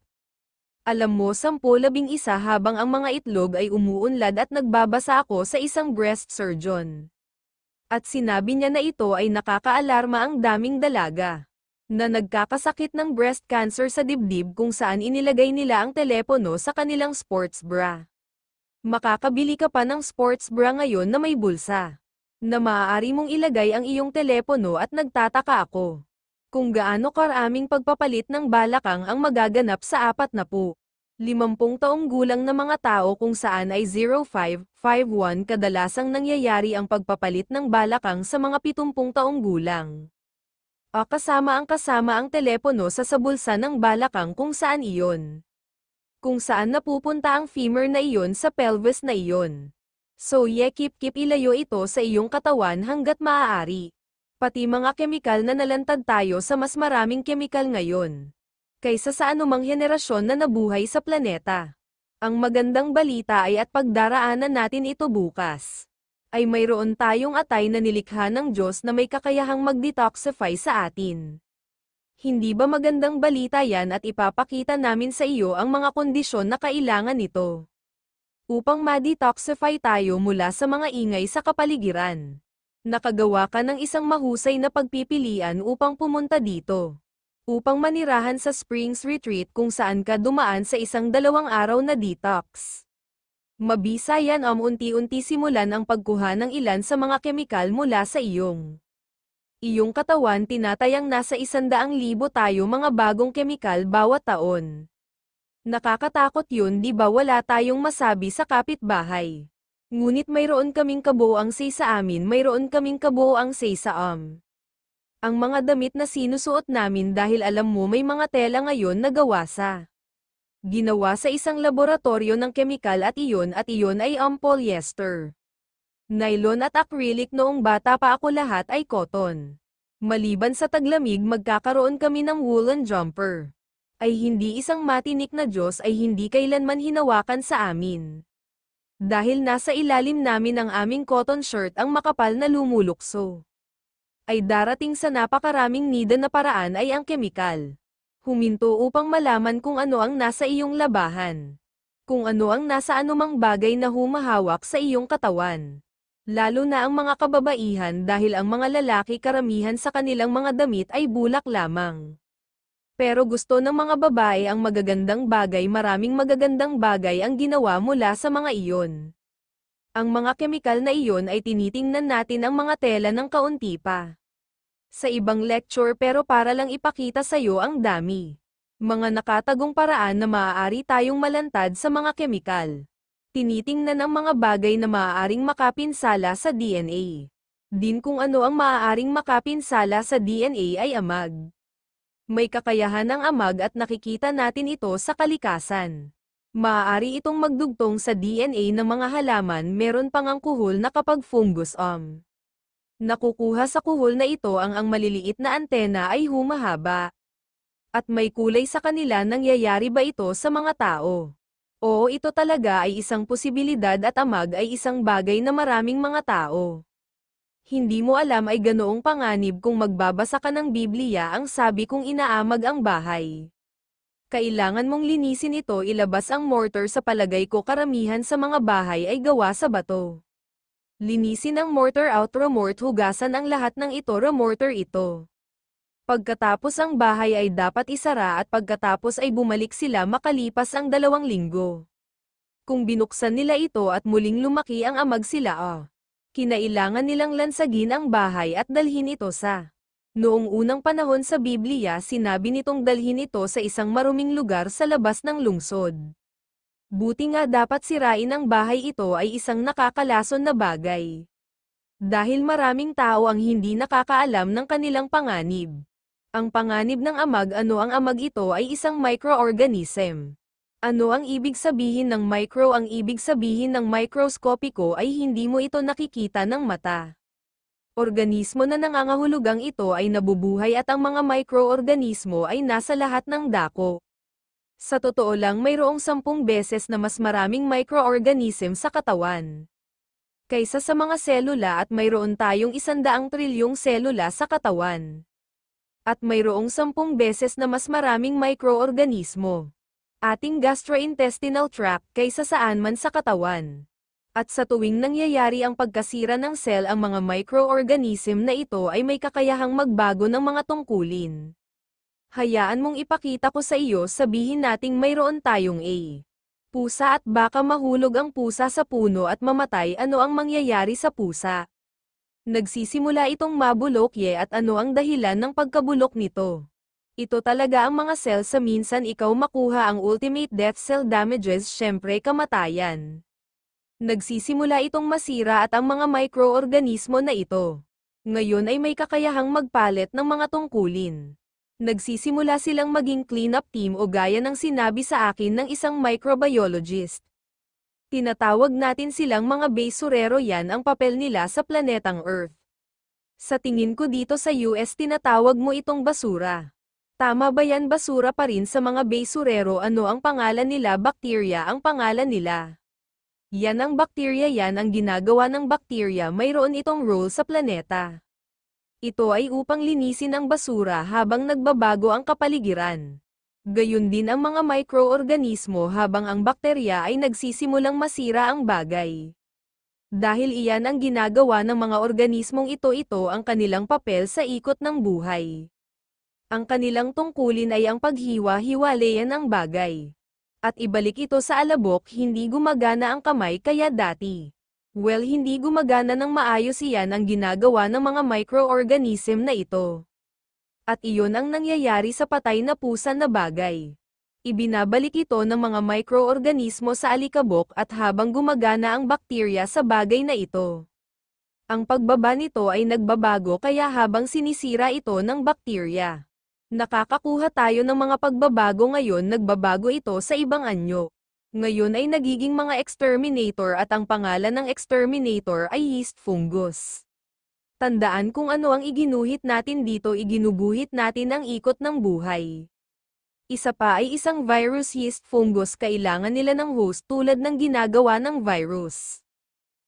Alam mo 10-11 habang ang mga itlog ay umuunlad at nagbabasa ako sa isang breast surgeon. At sinabi niya na ito ay nakakaalarma ang daming dalaga na nagkakasakit ng breast cancer sa dibdib kung saan inilagay nila ang telepono sa kanilang sports bra. Makakabili ka pa ng sports bra ngayon na may bulsa, na maaari mong ilagay ang iyong telepono at nagtataka ako. Kung gaano karaming pagpapalit ng balakang ang magaganap sa 40-50 taong gulang na mga tao kung saan ay 05-51 kadalasang nangyayari ang pagpapalit ng balakang sa mga 70 taong gulang. Kasama ang telepono sa bulsa ng balakang kung saan iyon. Kung saan napupunta ang femur na iyon sa pelvis na iyon. So keep ilayo ito sa iyong katawan hanggat maaari. Pati mga kemikal na nalantad tayo sa mas maraming kemikal ngayon. Kaysa sa anumang henerasyon na nabuhay sa planeta. Ang magandang balita ay at pagdaraanan natin ito bukas. Ay mayroon tayong atay na nilikha ng Diyos na may kakayahang mag-detoxify sa atin. Hindi ba magandang balita yan at ipapakita namin sa iyo ang mga kondisyon na kailangan nito? Upang ma-detoxify tayo mula sa mga ingay sa kapaligiran. Nakagawa ka ng isang mahusay na pagpipilian upang pumunta dito. Upang manirahan sa Springs Retreat kung saan ka dumaan sa isang 2 araw na detox. Mabisa yan unti-unti simulan ang pagkuha ng ilan sa mga kemikal mula sa iyong katawan tinatayang nasa 100,000 tayo mga bagong kemikal bawat taon. Nakakatakot yun di ba wala tayong masabi sa kapitbahay. Ngunit mayroon kaming kabuoang say sa amin mayroon kaming kabuoang say sa ang mga damit na sinusuot namin dahil alam mo may mga tela ngayon na ginawa sa isang laboratorio ng kemikal at iyon ay polyester. Nylon at acrylic noong bata pa ako lahat ay cotton. Maliban sa taglamig magkakaroon kami ng woolen jumper. Ay hindi isang matinik na Diyos ay hindi kailanman hinawakan sa amin. Dahil nasa ilalim namin ang aming cotton shirt ang makapal na lumulukso. Ay darating sa napakaraming nida na paraan ay ang kemikal. Huminto upang malaman kung ano ang nasa iyong labahan. Kung ano ang nasa anumang bagay na humahawak sa iyong katawan. Lalo na ang mga kababaihan dahil ang mga lalaki karamihan sa kanilang mga damit ay bulak lamang. Pero gusto ng mga babae ang magagandang bagay maraming magagandang bagay ang ginawa mula sa mga iyon. Ang mga kemikal na iyon ay tinitingnan natin ang mga tela ng kaunti pa. Sa ibang lecture pero para lang ipakita sa iyo ang dami. Mga nakatagong paraan na maaari tayong malantad sa mga kemikal. Tinitingnan ang mga bagay na maaaring makapinsala sa DNA. Din kung ano ang maaaring makapinsala sa DNA ay amag. May kakayahan ng amag at nakikita natin ito sa kalikasan. Maaari itong magdugtong sa DNA ng mga halaman meron pang ang kuhol na kapag fungus nakukuha sa kuhol na ito ang maliliit na antena ay humahaba. At may kulay sa kanila nangyayari ba ito sa mga tao? Oo ito talaga ay isang posibilidad at amag ay isang bagay na maraming mga tao. Hindi mo alam ay ganoong panganib kung magbabasa ka ng Biblia ang sabi kong inaamag ang bahay. Kailangan mong linisin ito, ilabas ang mortar. Sa palagay ko karamihan sa mga bahay ay gawa sa bato. Linisin ang mortar out remort, hugasan ang lahat ng ito remortar ito. Pagkatapos ang bahay ay dapat isara at pagkatapos ay bumalik sila makalipas ang 2 linggo. Kung binuksan nila ito at muling lumaki ang amag sila kinailangan nilang lansagin ang bahay at dalhin ito sa. Noong unang panahon sa Biblia sinabi nitong dalhin ito sa isang maruming lugar sa labas ng lungsod. Buti nga dapat sirain ang bahay, ito ay isang nakakalason na bagay. Dahil maraming tao ang hindi nakakaalam ng kanilang panganib. Ang panganib ng amag, ano ang amag? Ito ay isang microorganism. Ano ang ibig sabihin ng micro? Ang ibig sabihin ng microscopiko ay hindi mo ito nakikita ng mata. Organismo na nangangahulugang ito ay nabubuhay at ang mga microorganismo ay nasa lahat ng dako. Sa totoo lang mayroong 10 beses na mas maraming microorganism sa katawan kaysa sa mga selula at mayroon tayong 100 trilyong selula sa katawan. At mayroong 10 beses na mas maraming microorganismo ating gastrointestinal tract kaysa saan man sa katawan. At sa tuwing nangyayari ang pagkasira ng cell, ang mga microorganism na ito ay may kakayahang magbago ng mga tungkulin. Hayaan mong ipakita ko sa iyo, sabihin nating mayroon tayong pusa at baka mahulog ang pusa sa puno at mamatay. Ano ang mangyayari sa pusa? Nagsisimula itong mabulok at ano ang dahilan ng pagkabulok nito? Ito talaga ang mga cell. Sa minsan ikaw makuha ang ultimate death cell damages, syempre kamatayan. Nagsisimula itong masira at ang mga microorganismo na ito ngayon ay may kakayahang magpalit ng mga tungkulin. Nagsisimula silang maging cleanup team o gaya ng sinabi sa akin ng isang microbiologist. Tinatawag natin silang mga basurero, yan ang papel nila sa planetang Earth. Sa tingin ko dito sa US tinatawag mo itong basura. Tama ba yan? Basura pa rin sa mga basurero. Ano ang pangalan nila? Bacteria ang pangalan nila. Yan ang bakterya, yan ang ginagawa ng bakterya. Mayroon itong role sa planeta. Ito ay upang linisin ang basura habang nagbabago ang kapaligiran. Gayun din ang mga microorganismo habang ang bakterya ay nagsisimulang masira ang bagay. Dahil iyan ang ginagawa ng mga organismong ito ang kanilang papel sa ikot ng buhay. Ang kanilang tungkulin ay ang paghiwa-hiwalayan ng bagay. At ibalik ito sa alabok. Hindi gumagana ang kamay kaya dati. Hindi gumagana ng maayos. Iyan ang ginagawa ng mga microorganism na ito. At iyon ang nangyayari sa patay na pusa na bagay. Ibinabalik ito ng mga microorganismo sa alikabok at habang gumagana ang bakterya sa bagay na ito. Ang pagbaba nito ay nagbabago kaya habang sinisira ito ng bakterya. Nakakakuha tayo ng mga pagbabago. Ngayon nagbabago ito sa ibang anyo. Ngayon ay nagiging mga exterminator at ang pangalan ng exterminator ay yeast fungus. Tandaan kung ano ang iginuhit natin dito, iginubuhit natin ang ikot ng buhay. Isa pa ay isang virus, yeast fungus. Kailangan nila ng host tulad ng ginagawa ng virus.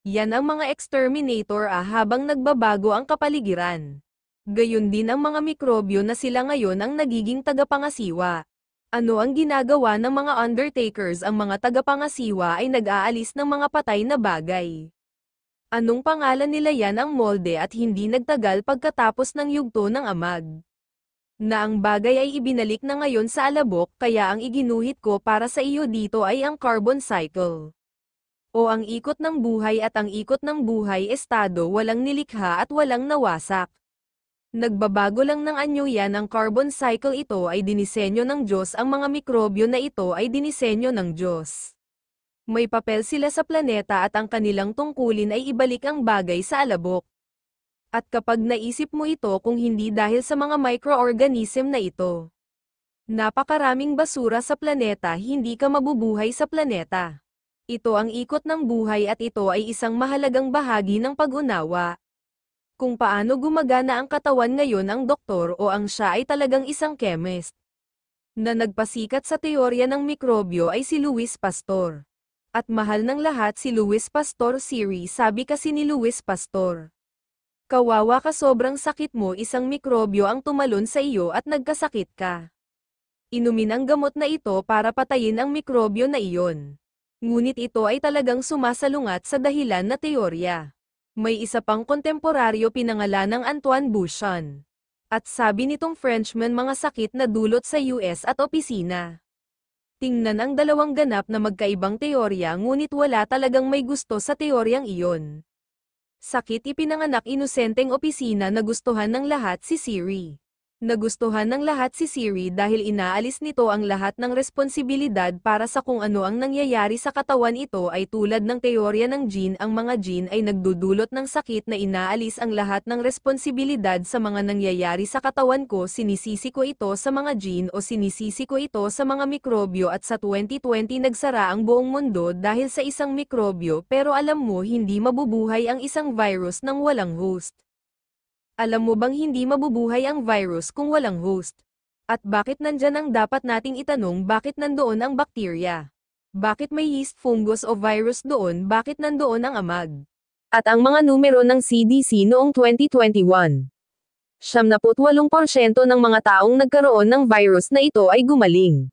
Yan ang mga exterminator habang nagbabago ang kapaligiran. Gayun din ang mga mikrobyo na sila ngayon ang nagiging tagapangasiwa. Ano ang ginagawa ng mga undertakers? Ang mga tagapangasiwa ay nag-aalis ng mga patay na bagay. Anong pangalan nila? Yan ang molde at hindi nagtagal pagkatapos ng yugto ng amag. Na ang bagay ay ibinalik na ngayon sa alabok, kaya ang iginuhit ko para sa iyo dito ay ang carbon cycle. O ang ikot ng buhay, at ang ikot ng buhay estado walang nilikha at walang nawasak. Nagbabago lang ng anyo yan ang carbon cycle. Ito ay dinisenyo ng Diyos. Ang mga mikrobyo na ito ay dinisenyo ng Diyos. May papel sila sa planeta at ang kanilang tungkulin ay ibalik ang bagay sa alabok. At kapag naisip mo ito, kung hindi dahil sa mga microorganism na ito, napakaraming basura sa planeta, hindi ka mabubuhay sa planeta. Ito ang ikot ng buhay at ito ay isang mahalagang bahagi ng pag-unawa. Kung paano gumagana ang katawan ngayon, ang doktor o ang siya ay talagang isang chemist na nagpasikat sa teorya ng mikrobyo ay si Louis Pasteur. At mahal ng lahat si Louis Pasteur series. Sabi kasi ni Louis Pasteur, kawawa ka, sobrang sakit mo, isang mikrobyo ang tumalon sa iyo at nagkasakit ka. Inumin ang gamot na ito para patayin ang mikrobyo na iyon. Ngunit ito ay talagang sumasalungat sa dahilan na teorya. May isa pang kontemporaryo pinangalanang Antoine Bouchon. At sabi nitong Frenchman mga sakit na dulot sa US at opisina. Tingnan ang dalawang ganap na magkaibang teorya ngunit wala talagang may gusto sa teoryang iyon. Sakit ipinanganak inosenteng opisina nagustuhan ng lahat si Siri. Nagustuhan ng lahat si Siri dahil inaalis nito ang lahat ng responsibilidad para sa kung ano ang nangyayari sa katawan. Ito ay tulad ng teorya ng gene. Ang mga gene ay nagdudulot ng sakit na inaalis ang lahat ng responsibilidad sa mga nangyayari sa katawan ko. Sinisisi ko ito sa mga gene o sinisisi ko ito sa mga mikrobyo at sa 2020 nagsara ang buong mundo dahil sa isang mikrobyo pero alam mo hindi mabubuhay ang isang virus nang walang host. Alam mo bang hindi mabubuhay ang virus kung walang host? At bakit nandyan ang dapat nating itanong bakit nandoon ang bakterya? Bakit may yeast, fungus o virus doon? Bakit nandoon ang amag? At ang mga numero ng CDC noong 2021. 78% ng mga taong nagkaroon ng virus na ito ay gumaling.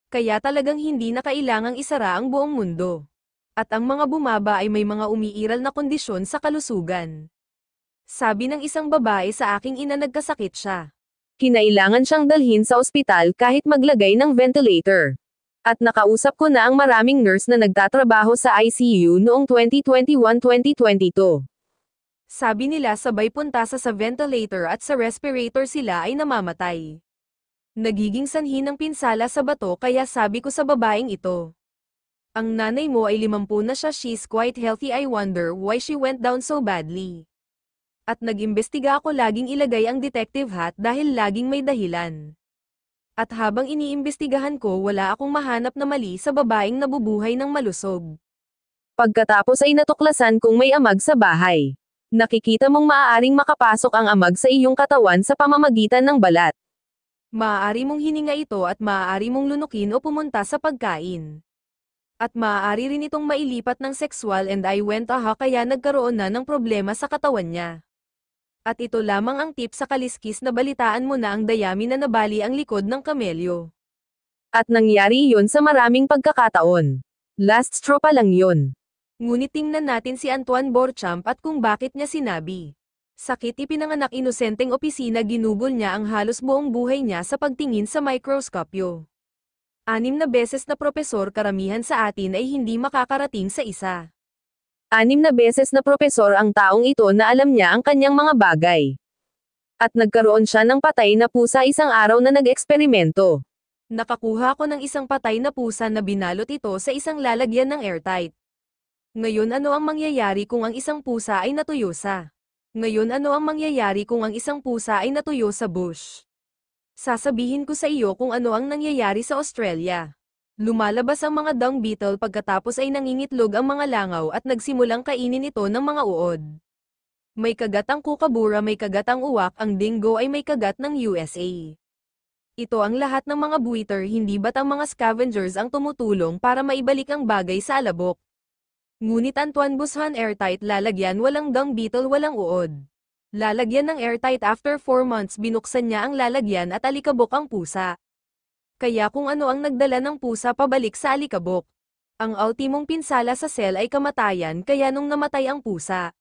Kaya talagang hindi na kailangang isara ang buong mundo. At ang mga bumaba ay may mga umiiral na kondisyon sa kalusugan. Sabi ng isang babae sa aking ina nagkasakit siya. Kinailangan siyang dalhin sa ospital kahit maglagay ng ventilator. At nakausap ko na ang maraming nurse na nagtatrabaho sa ICU noong 2021-2022. Sabi nila sabay punta sa ventilator at sa respirator sila ay namamatay. Nagiging sanhi ng pinsala sa bato kaya sabi ko sa babaeng ito. Ang nanay mo ay 50 na siya, she's quite healthy, I wonder why she went down so badly. At nag-imbestiga ako, laging ilagay ang detective hat dahil laging may dahilan. At habang iniimbestigahan ko wala akong mahanap na mali sa babaeng nabubuhay ng malusog. Pagkatapos ay natuklasan kong may amag sa bahay. Nakikita mong maaaring makapasok ang amag sa iyong katawan sa pamamagitan ng balat. Maaari mong hininga ito at maaari mong lunukin o pumunta sa pagkain. At maaari rin itong mailipat ng sexual and I went kaya nagkaroon na ng problema sa katawan niya. At ito lamang ang tip sa kaliskis na balitaan mo na ang dayami na nabali ang likod ng kamelyo. At nangyari iyon sa maraming pagkakataon. Last straw pa lang yun. Ngunit tingnan natin si Antoine Beauchamp at kung bakit niya sinabi. Sakit ipinanganak inosenteng opisina ginugol niya ang halos buong buhay niya sa pagtingin sa mikroskopyo. 6 na beses na propesor karamihan sa atin ay hindi makakarating sa isa. 6 na beses na propesor ang taong ito na alam niya ang kanyang mga bagay. At nagkaroon siya ng patay na pusa isang araw na nag-eksperimento. Nakakuha ko ng isang patay na pusa na binalot ito sa isang lalagyan ng airtight. Ngayon ano ang mangyayari kung ang isang pusa ay natuyo sa? Ngayon ano ang mangyayari kung ang isang pusa ay natuyo sa bush? Sasabihin ko sa iyo kung ano ang nangyayari sa Australia. Lumalabas ang mga dung beetle pagkatapos ay nangingitlog ang mga langaw at nagsimulang kainin ito ng mga uod. May kagat ang kookaburra, may kagat ang uwak, ang dingo ay may kagat ng USA. Ito ang lahat ng mga buwiter, hindi ba't ang mga scavengers ang tumutulong para maibalik ang bagay sa alabok? Ngunit Antoine Bouchon airtight lalagyan, walang dung beetle, walang uod. Lalagyan ng airtight, after 4 months binuksan niya ang lalagyan at alikabok ang pusa. Kaya kung ano ang nagdala ng pusa pabalik sa alikabok. Ang ultimong pinsala sa cell ay kamatayan, kaya nung namatay ang pusa.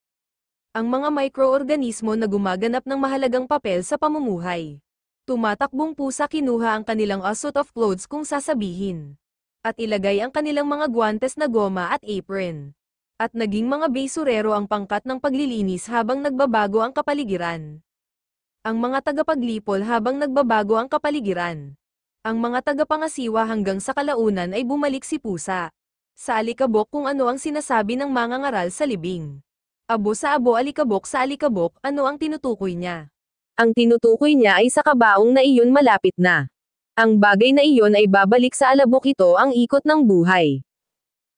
Ang mga mikroorganismo na gumaganap ng mahalagang papel sa pamumuhay. Tumatakbong pusa kinuha ang kanilang suit of clothes kung sasabihin. At ilagay ang kanilang mga guwantes na goma at apron. At naging mga basurero ang pangkat ng paglilinis habang nagbabago ang kapaligiran. Ang mga tagapaglipol habang nagbabago ang kapaligiran. Ang mga tagapangasiwa hanggang sa kalaunan ay bumalik si pusa. Sa alikabok kung ano ang sinasabi ng mangangaral sa libing. Abo sa abo, alikabok sa alikabok, ano ang tinutukoy niya? Ang tinutukoy niya ay sa kabaong na iyon malapit na. Ang bagay na iyon ay babalik sa alabok, ito ang ikot ng buhay.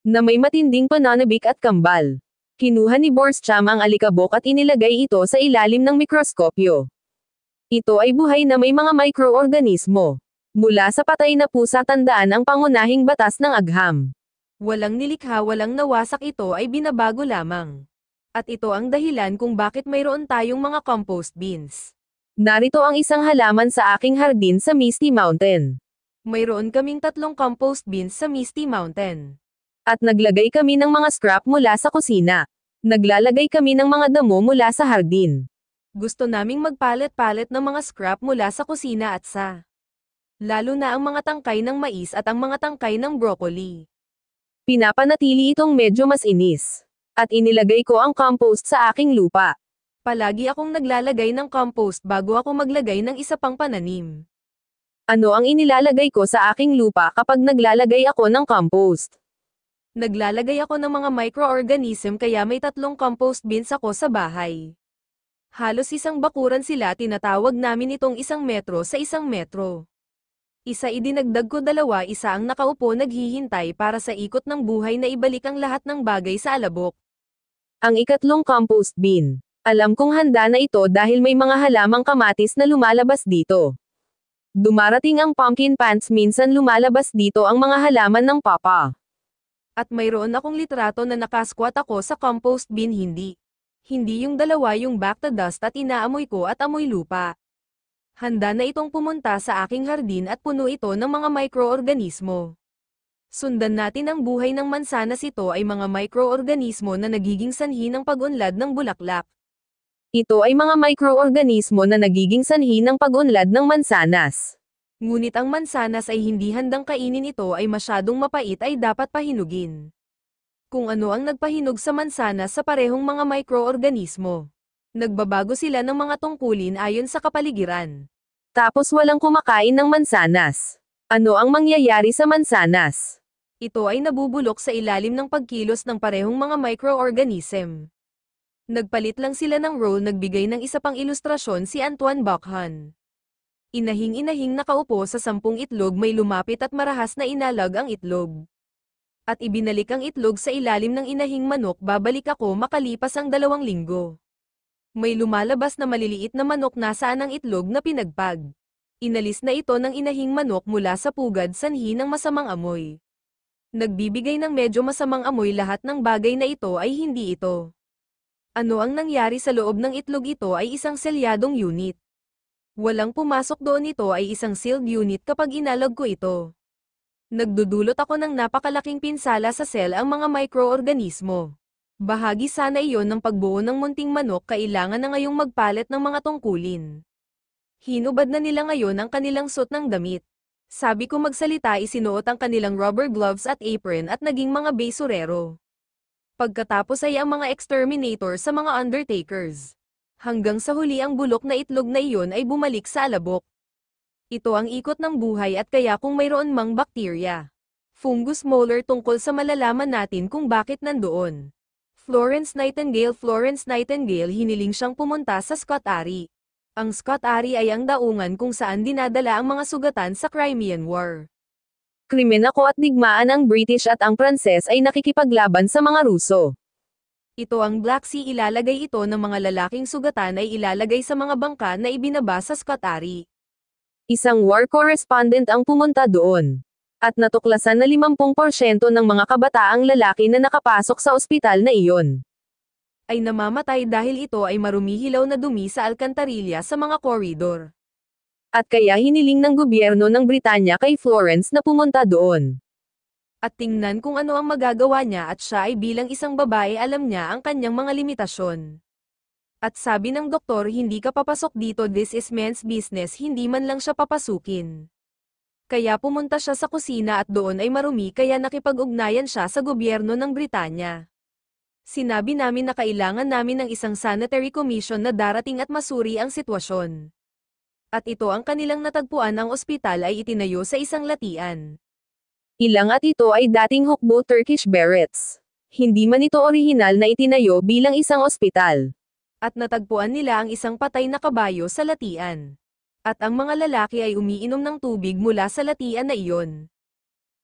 Na may matinding pananabik at kambal. Kinuha ni Beauchamp ang alikabok at inilagay ito sa ilalim ng mikroskopyo. Ito ay buhay na may mga mikroorganismo. Mula sa patay na pusa, tandaan ang pangunahing batas ng agham. Walang nilikha, walang nawasak, ito ay binabago lamang. At ito ang dahilan kung bakit mayroon tayong mga compost bins. Narito ang isang halaman sa aking hardin sa Misty Mountain. Mayroon kaming 3 compost bins sa Misty Mountain. At naglagay kami ng mga scrap mula sa kusina. Naglalagay kami ng mga damo mula sa hardin. Gusto naming magpalit-palit ng mga scrap mula sa kusina at lalo na ang mga tangkay ng mais at ang mga tangkay ng broccoli. Pinapanatili itong medyo mas inis. At inilagay ko ang compost sa aking lupa. Palagi akong naglalagay ng compost bago ako maglagay ng isa pang pananim. Ano ang inilalagay ko sa aking lupa kapag naglalagay ako ng compost? Naglalagay ako ng mga microorganism kaya may 3 compost bins ako sa bahay. Halos isang bakuran sila, tinatawag namin itong 1 metro sa 1 metro. Isa idinagdag ko 2, isa ang nakaupo naghihintay para sa ikot ng buhay na ibalik ang lahat ng bagay sa alabok. Ang ikatlong compost bin. Alam kong handa na ito dahil may mga halamang kamatis na lumalabas dito. Dumarating ang pumpkin pants, minsan lumalabas dito ang mga halaman ng papa. At mayroon akong litrato na nakasquat ako sa compost bin, hindi yung 2 yung back to dust at inaamoy ko at amoy lupa. Handa na itong pumunta sa aking hardin at puno ito ng mga microorganismo. Sundan natin ang buhay ng mansanas, ito ay mga microorganismo na nagiging sanhi ng pag-unlad ng bulaklak. Ito ay mga microorganismo na nagiging sanhi ng pag-unlad ng mansanas. Ngunit ang mansanas ay hindi handang kainin, ito ay masyadong mapait, ay dapat pahinugin. Kung ano ang nagpahinog sa mansanas sa parehong mga microorganismo. Nagbabago sila ng mga tungkulin ayon sa kapaligiran. Tapos walang kumakain ng mansanas. Ano ang mangyayari sa mansanas? Ito ay nabubulok sa ilalim ng pagkilos ng parehong mga microorganism. Nagpalit lang sila ng role. Nagbigay ng isa pang ilustrasyon si Antoine Buchan. Inahing-inahing nakaupo sa 10 itlog, may lumapit at marahas na inalag ang itlog. At ibinalik ang itlog sa ilalim ng inahing manok. Babalik ako makalipas ang 2 linggo. May lumalabas na maliliit na manok, nasaan ang itlog na pinagpag. Inalis na ito ng inahing manok mula sa pugad, sanhi ng masamang amoy. Nagbibigay ng medyo masamang amoy, lahat ng bagay na ito ay hindi ito. Ano ang nangyari sa loob ng itlog? Ito ay isang selyadong unit. Walang pumasok doon, ito ay isang sealed unit kapag inalag ko ito. Nagdudulot ako ng napakalaking pinsala sa cell ang mga microorganismo. Bahagi sana iyon ng pagbuo ng munting manok, kailangan na ngayong magpalit ng mga tungkulin. Hinubad na nila ngayon ang kanilang suot ng damit. Sabi ko magsalita, isinuot ang kanilang rubber gloves at apron at naging mga basurero. Pagkatapos ay ang mga exterminator sa mga undertakers. Hanggang sa huli ang bulok na itlog na iyon ay bumalik sa alabok. Ito ang ikot ng buhay, at kaya kung mayroon mang bakterya, fungus, molar, tungkol sa malalaman natin kung bakit nandoon. Florence Nightingale, hiniling siyang pumunta sa Scott Arry. Ang Scott Arry ay ang daungan kung saan dinadala ang mga sugatan sa Crimean War. Krimen ako at digmaan ang British at ang Pranses ay nakikipaglaban sa mga Ruso. Ito ang Black Sea, ilalagay ito ng mga lalaking sugatan ay ilalagay sa mga bangka na ibinaba sa Scott Arry. Isang war correspondent ang pumunta doon. At natuklasan na 50% ng mga kabataang lalaki na nakapasok sa ospital na iyon ay namamatay dahil ito ay marumihilaw na dumi sa alkantarilya sa mga koridor. At kaya hiniling ng gobyerno ng Britanya kay Florence na pumunta doon. At tingnan kung ano ang magagawa niya, at siya ay bilang isang babae alam niya ang kanyang mga limitasyon. At sabi ng doktor, hindi ka papasok dito, this is men's business, hindi man lang siya papasukin. Kaya pumunta siya sa kusina at doon ay marumi, kaya nakipag-ugnayan siya sa gobyerno ng Britanya. Sinabi namin na kailangan namin ng isang sanitary commission na darating at masuri ang sitwasyon. At ito ang kanilang natagpuan, ang ospital ay itinayo sa isang latian. Ilang at ito ay dating hukbo Turkish barracks. Hindi man ito orihinal na itinayo bilang isang ospital. At natagpuan nila ang isang patay na kabayo sa latian. At ang mga lalaki ay umiinom ng tubig mula sa latian na iyon.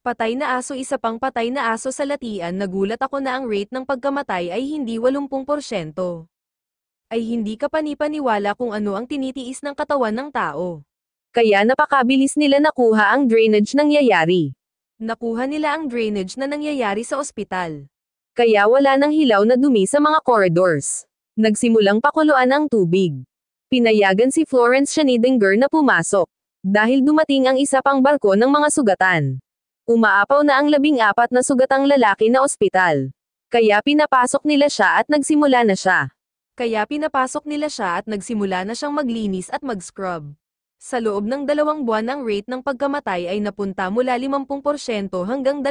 Patay na aso, isa pang patay na aso sa latian. Nagulat ako na ang rate ng pagkamatay ay hindi 80%. Ay hindi ka panipaniwala kung ano ang tinitiis ng katawan ng tao. Kaya napakabilis nila nakuha ang drainage nangyayari. Nakuha nila ang drainage na nangyayari sa ospital. Kaya wala nang hilaw na dumi sa mga corridors. Nagsimulang pakuluan ang tubig. Pinayagan si Florence Nightingale na pumasok. Dahil dumating ang isa pang barko ng mga sugatan. Umaapaw na ang 14 na sugatang lalaki na ospital. Kaya pinapasok nila siya at nagsimula na siya. Nagsimula na siyang maglinis at mag-scrub. Sa loob ng 2 buwan ang rate ng pagkamatay ay napunta mula 50% hanggang 2%.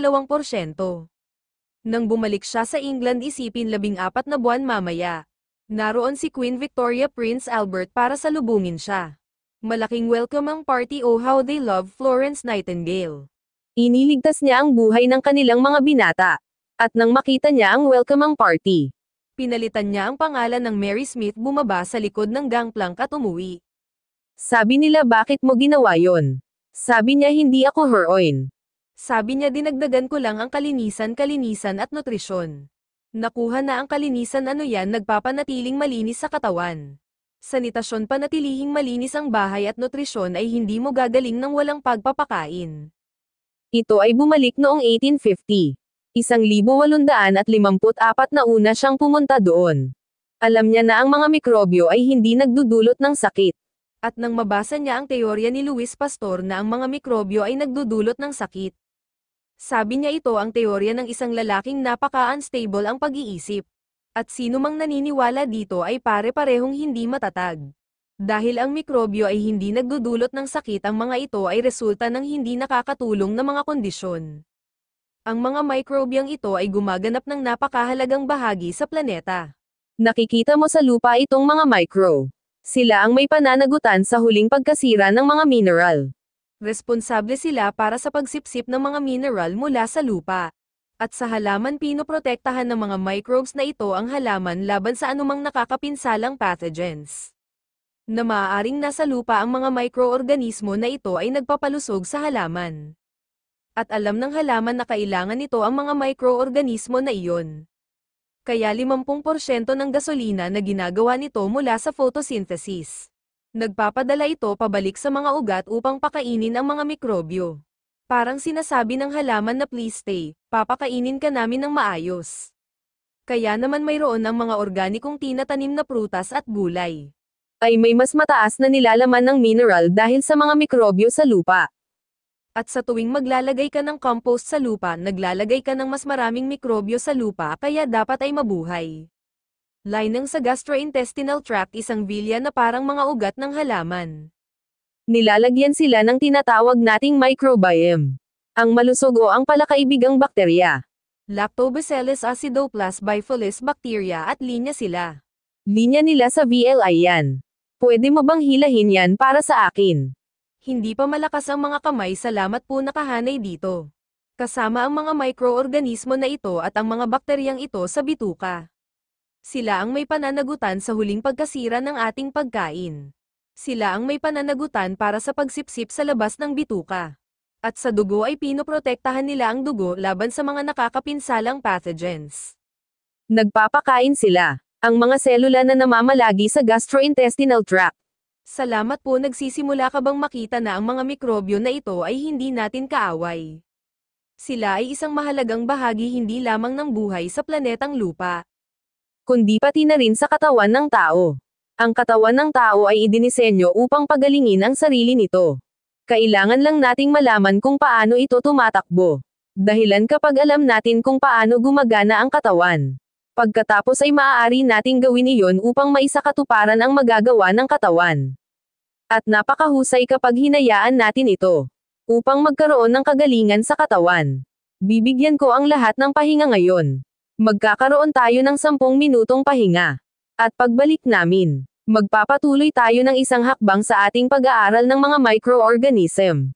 Nang bumalik siya sa England isipin 14 na buwan mamaya. Naroon si Queen Victoria Prince Albert para salubungin siya. Malaking welcome ang party oh how they love Florence Nightingale. Iniligtas niya ang buhay ng kanilang mga binata. At nang makita niya ang welcome party, pinalitan niya ang pangalan ng Mary Smith bumaba sa likod ng gangplank at umuwi. Sabi nila bakit mo ginawa yon? Sabi niya hindi ako heroine. Sabi niya dinagdagan ko lang ang kalinisan at nutrisyon. Nakuha na ang kalinisan ano yan nagpapanatiling malinis sa katawan. Sanitasyon panatilihing malinis ang bahay at nutrisyon ay hindi mo gagaling ng walang pagpapakain. Ito ay bumalik noong 1850. 1854 na una siyang pumunta doon. Alam niya na ang mga mikrobyo ay hindi nagdudulot ng sakit. At nang mabasa niya ang teorya ni Luis Pastor na ang mga mikrobyo ay nagdudulot ng sakit. Sabi niya ito ang teorya ng isang lalaking napaka-unstable ang pag-iisip. At sino mang naniniwala dito ay pare-parehong hindi matatag. Dahil ang mikrobyo ay hindi nagdudulot ng sakit ang mga ito ay resulta ng hindi nakakatulong na mga kondisyon. Ang mga mikrobyang ito ay gumaganap ng napakahalagang bahagi sa planeta. Nakikita mo sa lupa itong mga micro. Sila ang may pananagutan sa huling pagkasira ng mga mineral. Responsable sila para sa pagsipsip ng mga mineral mula sa lupa. At sa halaman pinoprotektahan ng mga microbes na ito ang halaman laban sa anumang nakakapinsalang pathogens. Na maaaring nasa lupa ang mga mikroorganismo na ito ay nagpapalusog sa halaman. At alam ng halaman na kailangan nito ang mga mikroorganismo na iyon. Kaya 50% ng gasolina na ginagawa nito mula sa photosynthesis. Nagpapadala ito pabalik sa mga ugat upang pakainin ang mga mikrobyo. Parang sinasabi ng halaman na please stay, papakainin ka namin ng maayos. Kaya naman mayroon ang mga organikong tinatanim na prutas at gulay. Ay may mas mataas na nilalaman ng mineral dahil sa mga mikrobyo sa lupa. At sa tuwing maglalagay ka ng compost sa lupa, naglalagay ka ng mas maraming mikrobyo sa lupa kaya dapat ay mabuhay. Lining sa gastrointestinal tract isang vilya na parang mga ugat ng halaman. Nilalagyan sila ng tinatawag nating microbiome. Ang malusog o ang palakaibigang bakterya. Lactobacillus acidophilus bifilus bacteria at linya sila. Linya nila sa VLI yan. Pwede mo bang hilahin yan para sa akin? Hindi pa malakas ang mga kamay salamat po nakahanay dito. Kasama ang mga mikroorganismo na ito at ang mga bakteryang ito sa bituka. Sila ang may pananagutan sa huling pagkasira ng ating pagkain. Sila ang may pananagutan para sa pagsipsip sa labas ng bituka. At sa dugo ay pinoprotektahan nila ang dugo laban sa mga nakakapinsalang pathogens. Nagpapakain sila. Ang mga selula na namamalagi sa gastrointestinal tract. Salamat po nagsisimula ka bang makita na ang mga mikrobyo na ito ay hindi natin kaaway. Sila ay isang mahalagang bahagi hindi lamang ng buhay sa planetang lupa, kundi pati na rin sa katawan ng tao. Ang katawan ng tao ay idinisenyo upang pagalingin ang sarili nito. Kailangan lang nating malaman kung paano ito tumatakbo. Dahilan kapag alam natin kung paano gumagana ang katawan. Pagkatapos ay maaari nating gawin iyon upang maisakatuparan ang magagawa ng katawan. At napakahusay kapag hinayaan natin ito. Upang magkaroon ng kagalingan sa katawan. Bibigyan ko ang lahat ng pahinga ngayon. Magkakaroon tayo ng 10 minutong pahinga. At pagbalik namin, magpapatuloy tayo ng isang hakbang sa ating pag-aaral ng mga microorganism.